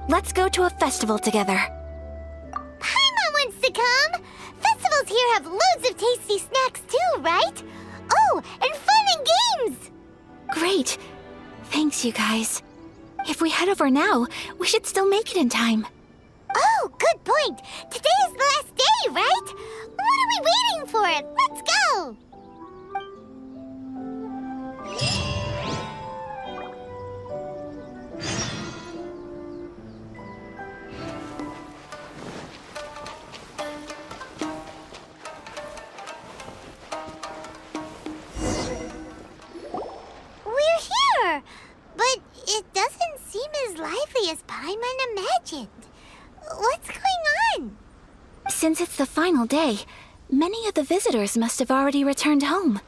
Let's go to a festival together. Paimon wants to come! Festivals here have loads of tasty snacks too, right? Oh, and fun and games! Great. Thanks, you guys. If we head over now, we should still make it in time. Oh, good point! Today is the last day, right? What are we waiting for? Let's go! We're here! But it doesn't seem as lively as Paimon imagined. What's going on? Since it's the final day, many of the visitors must have already returned home.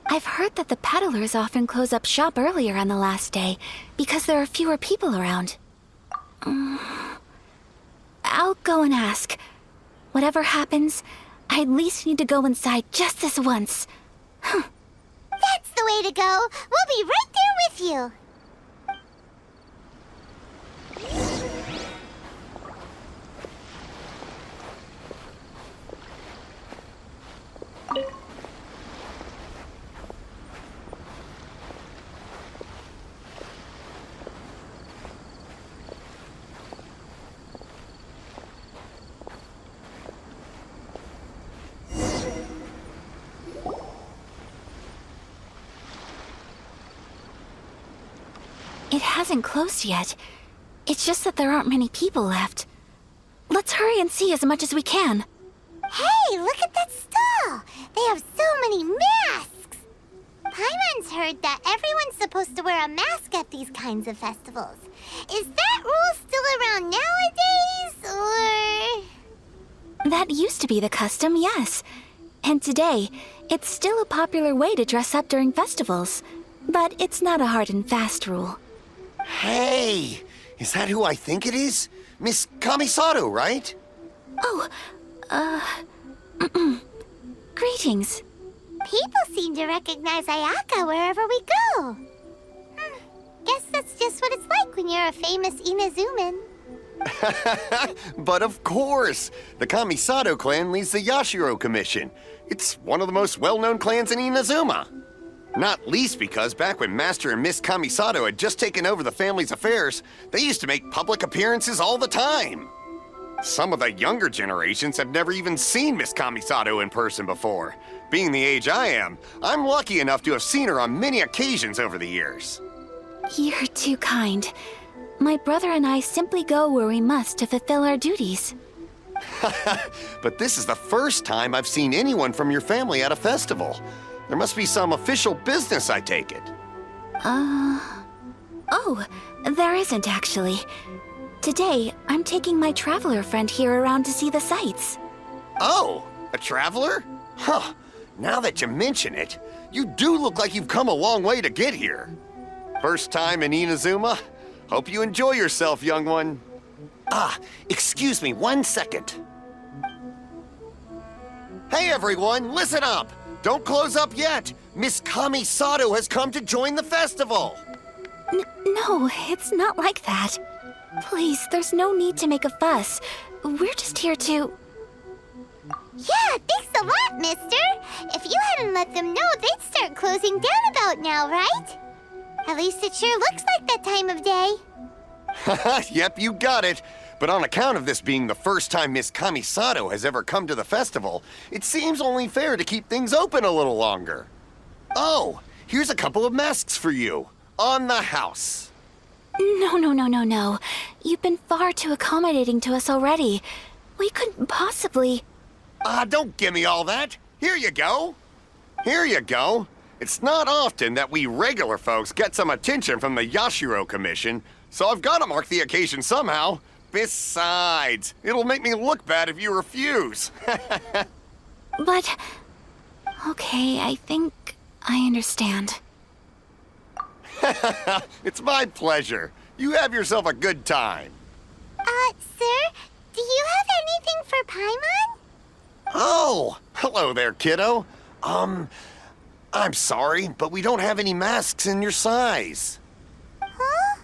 I've heard that the peddlers often close up shop earlier on the last day because there are fewer people around. I'll go and ask. Whatever happens, I at least need to go inside just this once. That's the way to go. We'll be right there with you. It hasn't closed yet. It's just that there aren't many people left. Let's hurry and see as much as we can. Hey, look at that stall! They have so many masks! Paimon's heard that everyone's supposed to wear a mask at these kinds of festivals. Is that rule still around nowadays, or...? That used to be the custom, yes. And today, it's still a popular way to dress up during festivals. But it's not a hard and fast rule. Hey! Is that who I think it is? Miss Kamisato, right? Oh, greetings. People seem to recognize Ayaka wherever we go. Guess that's just what it's like when you're a famous Inazuman. But of course! The Kamisato clan leads the Yashiro Commission. It's one of the most well-known clans in Inazuma. Not least because back when Master and Miss Kamisato had just taken over the family's affairs, they used to make public appearances all the time. Some of the younger generations have never even seen Miss Kamisato in person before. Being the age I am, I'm lucky enough to have seen her on many occasions over the years. You're too kind. My brother and I simply go where we must to fulfill our duties. But this is the first time I've seen anyone from your family at a festival. There must be some official business, I take it. Oh, there isn't actually. Today, I'm taking my traveler friend here around to see the sights. Oh, a traveler? Huh. Now that you mention it, you do look like you've come a long way to get here. First time in Inazuma? Hope you enjoy yourself, young one. Excuse me 1 second. Hey everyone, listen up! Don't close up yet! Miss Kamisato has come to join the festival! No, it's not like that. Please, there's no need to make a fuss. We're just here to... Yeah, thanks a lot, mister. If you hadn't let them know, they'd start closing down about now, right? At least it sure looks like that time of day. Yep, you got it. But on account of this being the first time Miss Kamisato has ever come to the festival, it seems only fair to keep things open a little longer. Oh, here's a couple of masks for you. On the house. No. You've been far too accommodating to us already. We couldn't possibly... Don't give me all that. Here you go. Here you go. It's not often that we regular folks get some attention from the Yashiro Commission, so I've got to mark the occasion somehow. Besides, it'll make me look bad if you refuse. But... Okay, I think I understand. It's my pleasure. You have yourself a good time. Sir, do you have anything for Paimon? Oh, hello there, kiddo. I'm sorry, but we don't have any masks in your size. Huh?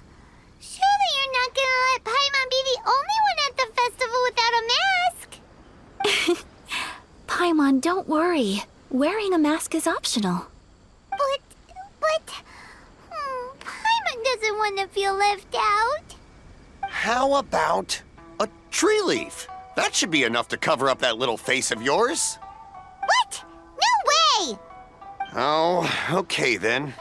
Surely you're not gonna let Paimon be the only one at the festival without a mask? Paimon, don't worry. Wearing a mask is optional. But... Paimon doesn't want to feel left out. How about a tree leaf? That should be enough to cover up that little face of yours. What? No way! Oh, okay then.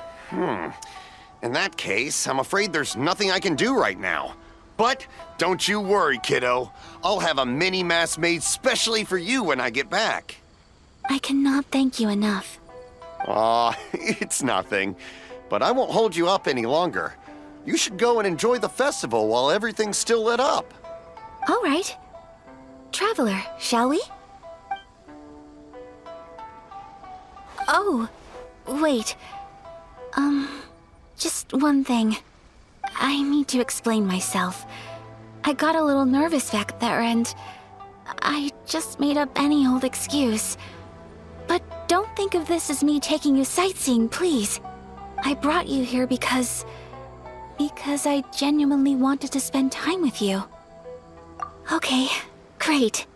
In that case, I'm afraid there's nothing I can do right now. But don't you worry, kiddo. I'll have a mini mask made specially for you when I get back. I cannot thank you enough. Aw, it's nothing. But I won't hold you up any longer. You should go and enjoy the festival while everything's still lit up. All right. Traveler, shall we? Oh, wait. Just one thing. I need to explain myself. I got a little nervous back there and I just made up any old excuse. But don't think of this as me taking you sightseeing, please. I brought you here because I genuinely wanted to spend time with you. Okay, great.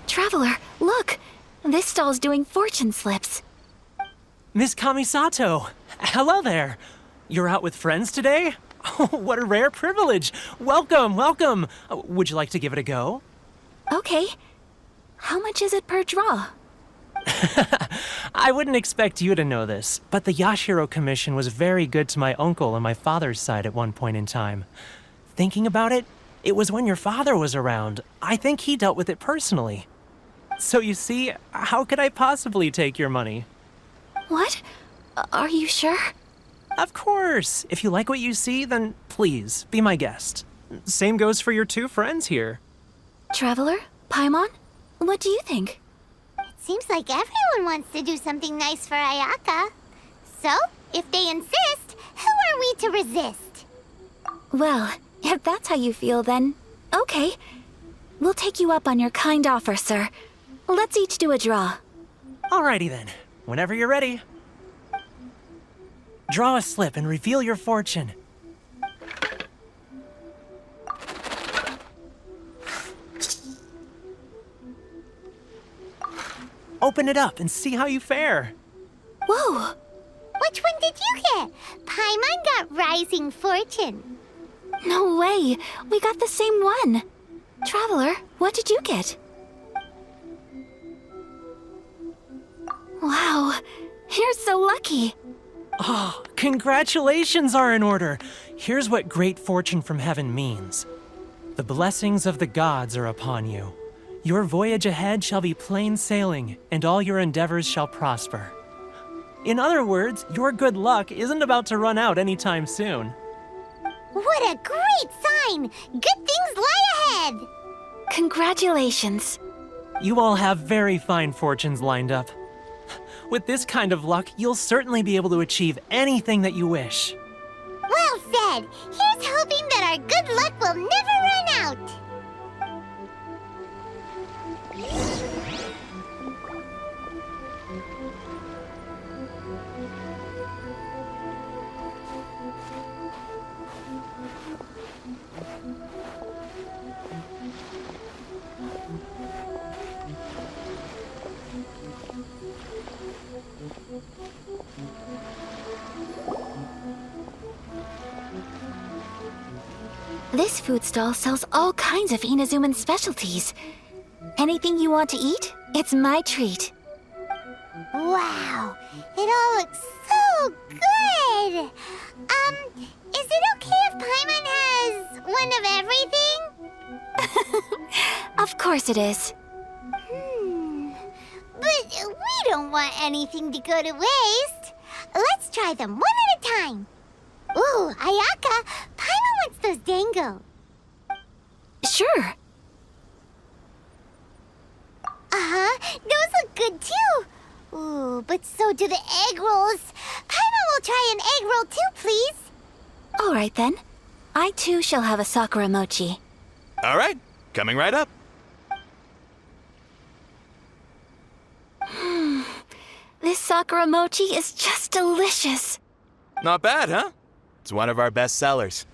Traveler, look! This stall's doing fortune slips. Miss Kamisato! Hello there! You're out with friends today? Oh, what a rare privilege! Welcome, welcome! Would you like to give it a go? Okay. How much is it per draw? I wouldn't expect you to know this, but the Yashiro Commission was very good to my uncle on my father's side at one point in time. Thinking about it, it was when your father was around. I think he dealt with it personally. So you see, how could I possibly take your money? What? Are you sure? Of course! If you like what you see, then please, be my guest. Same goes for your two friends here. Traveler? Paimon? What do you think? It seems like everyone wants to do something nice for Ayaka. So, if they insist, who are we to resist? Well, if that's how you feel, then okay. We'll take you up on your kind offer, sir. Let's each do a draw. Alrighty then. Whenever you're ready. Draw a slip and reveal your fortune. Open it up and see how you fare. Whoa! Which one did you get? Paimon got Rising Fortune. No way! We got the same one! Traveler, what did you get? Wow, you're so lucky! Oh, congratulations are in order. Here's what great fortune from heaven means. The blessings of the gods are upon you. Your voyage ahead shall be plain sailing, and all your endeavors shall prosper. In other words, your good luck isn't about to run out anytime soon. What a great sign! Good things lie ahead! Congratulations. You all have very fine fortunes lined up. With this kind of luck, you'll certainly be able to achieve anything that you wish. Well said! Here's hoping that our good luck will never run out! This food stall sells all kinds of Inazuman specialties. Anything you want to eat, it's my treat. Wow! It all looks so good! Is it okay if Paimon has one of everything? Of course it is. But we don't want anything to go to waste. Let's try them one at a time. Ooh, Ayaka, Paimon wants those dango. Sure. Uh-huh, those look good too. Ooh, but so do the egg rolls. Paimon will try an egg roll too, please. All right then. I too shall have a Sakura mochi. All right, coming right up. This Sakura mochi is just delicious. Not bad, huh? It's one of our best sellers.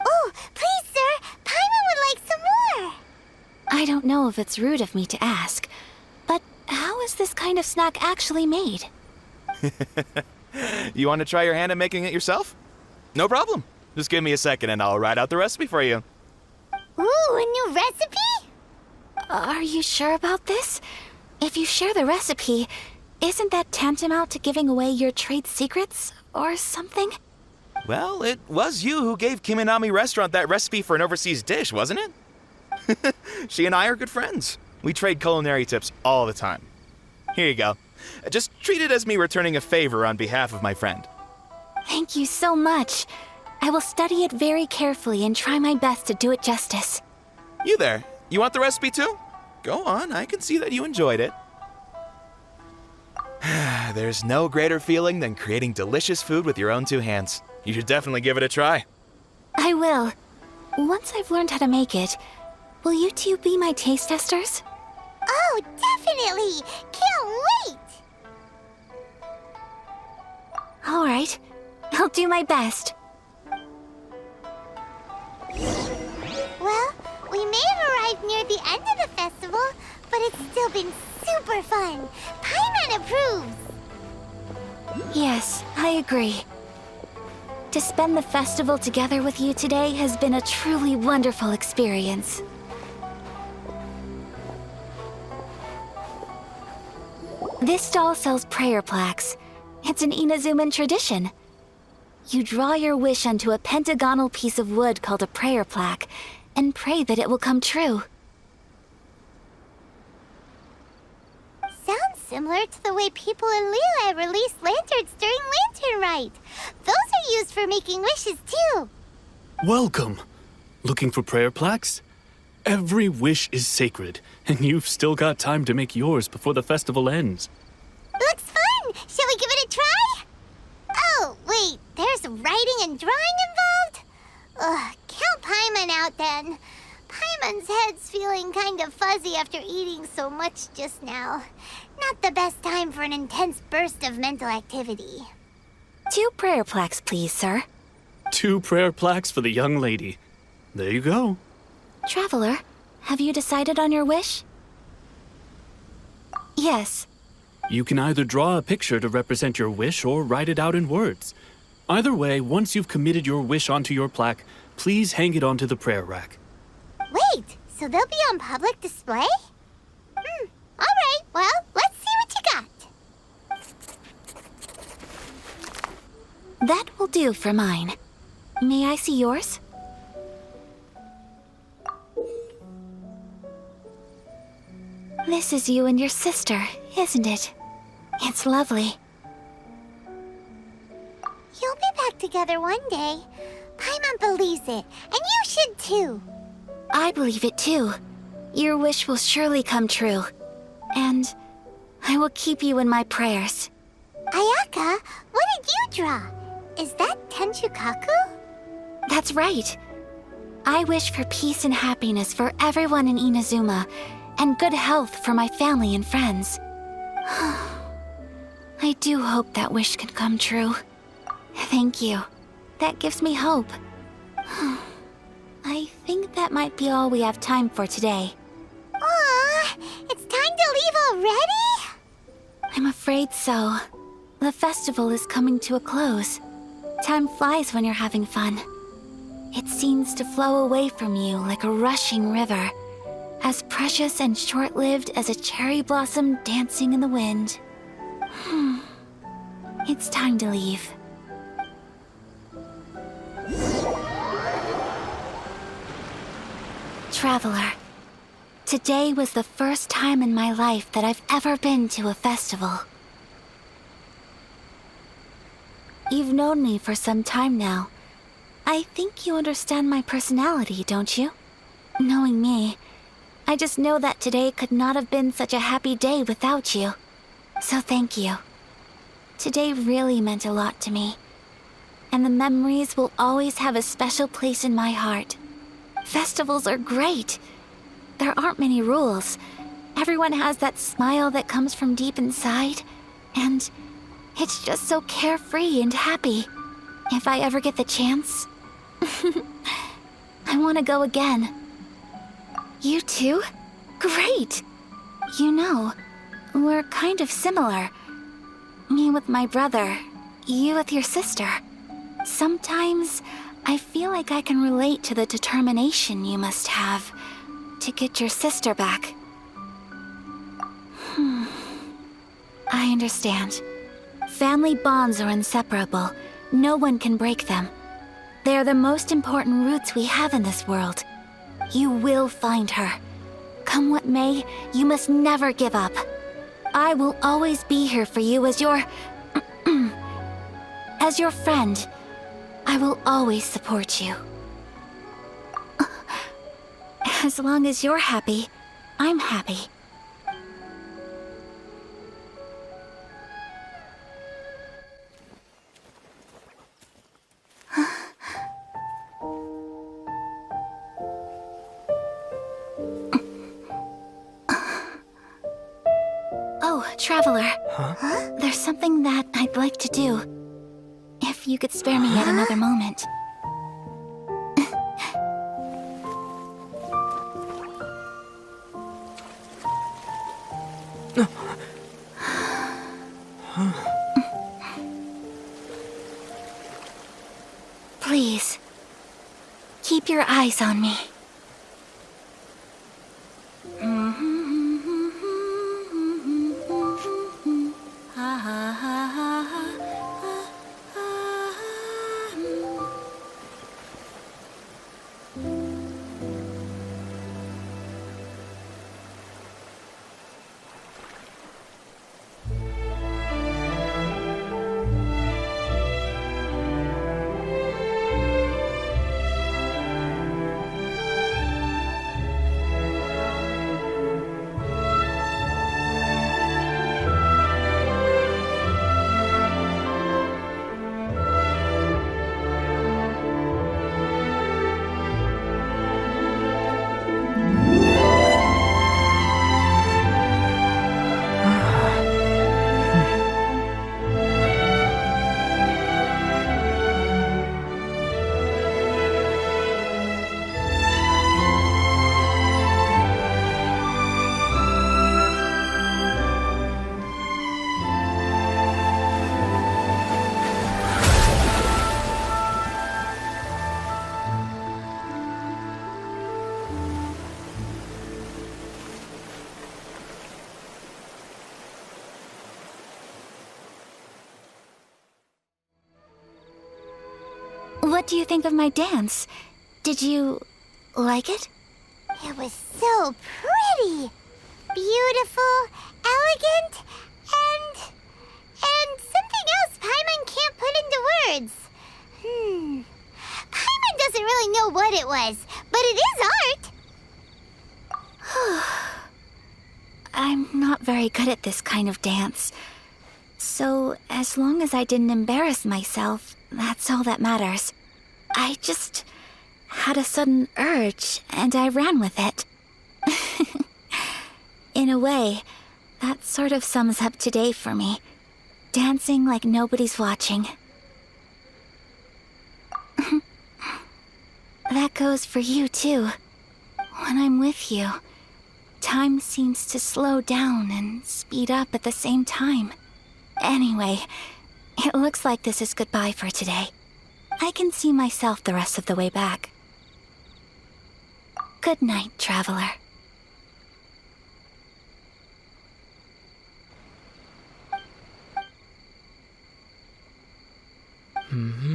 Oh, please, sir. Paimon would like some more. I don't know if it's rude of me to ask, but how is this kind of snack actually made? You want to try your hand at making it yourself? No problem. Just give me a second and I'll write out the recipe for you. Ooh, a new recipe? Are you sure about this? If you share the recipe, isn't that tantamount to giving away your trade secrets or something? Well, it was you who gave Kiminami Restaurant that recipe for an overseas dish, wasn't it? She and I are good friends. We trade culinary tips all the time. Here you go. Just treat it as me returning a favor on behalf of my friend. Thank you so much. I will study it very carefully and try my best to do it justice. You there. You want the recipe too? Go on, I can see that you enjoyed it. There's no greater feeling than creating delicious food with your own two hands. You should definitely give it a try. I will. Once I've learned how to make it, will you two be my taste testers? Oh, definitely! Can't wait! All right. I'll do my best. Well, we may have arrived near the end of the festival, but it's still been super fun. Paimon approves. Yes, I agree. To spend the festival together with you today has been a truly wonderful experience. This stall sells prayer plaques. It's an Inazuman tradition. You draw your wish onto a pentagonal piece of wood called a prayer plaque, and pray that it will come true. Sounds similar to the way people in Liyue release lanterns during Lantern Rite. Those are used for making wishes too. Welcome. Looking for prayer plaques? Every wish is sacred, and you've still got time to make yours before the festival ends. Looks fun! Shall we give it a try? Oh, wait, there's writing and drawing involved? Ugh, count Paimon out then. Paimon's head's feeling kind of fuzzy after eating so much just now. Not the best time for an intense burst of mental activity. 2 prayer plaques, please, sir. 2 prayer plaques for the young lady. There you go. Traveler, have you decided on your wish? Yes. You can either draw a picture to represent your wish or write it out in words. Either way, once you've committed your wish onto your plaque, please hang it onto the prayer rack. Wait, so they'll be on public display? All right, well, let's see what you got. That will do for mine. May I see yours? This is you and your sister, isn't it? It's lovely. You'll be back together one day. Paimon believes it, and you should too. I believe it too. Your wish will surely come true. And I will keep you in my prayers. Ayaka, what did you draw? Is that Tenchukaku? That's right. I wish for peace and happiness for everyone in Inazuma, and good health for my family and friends. I do hope that wish can come true. Thank you. That gives me hope. I think that might be all we have time for today. Aw, it's time to leave already? I'm afraid so. The festival is coming to a close. Time flies when you're having fun. It seems to flow away from you like a rushing river, as precious and short-lived as a cherry blossom dancing in the wind. It's time to leave. Traveler, today was the first time in my life that I've ever been to a festival. You've known me for some time now. I think you understand my personality, don't you? Knowing me, I just know that today could not have been such a happy day without you. So thank you. Today really meant a lot to me. And the memories will always have a special place in my heart. Festivals are great. There aren't many rules. Everyone has that smile that comes from deep inside. And it's just so carefree and happy. If I ever get the chance, I want to go again. You too? Great! You know, we're kind of similar. Me with my brother, you with your sister. Sometimes I feel like I can relate to the determination you must have to get your sister back. I understand. Family bonds are inseparable. No one can break them. They are the most important roots we have in this world. You will find her. Come what may, you must never give up. I will always be here for you as your... as your friend. I will always support you. As long as you're happy, I'm happy. Oh, Traveler. Huh? There's something that I'd like to do. If you could spare me yet another moment. Please, keep your eyes on me. What do you think of my dance? Did you like it? It was so pretty. beautiful, elegant, and something else Paimon can't put into words. Paimon doesn't really know what it was, but it is art. I'm not very good at this kind of dance. So, as long as I didn't embarrass myself, that's all that matters. I just had a sudden urge, and I ran with it. In a way, that sort of sums up today for me. Dancing like nobody's watching. That goes for you, too. When I'm with you, time seems to slow down and speed up at the same time. Anyway, it looks like this is goodbye for today. I can see myself the rest of the way back. Good night, traveler. Mm-hmm.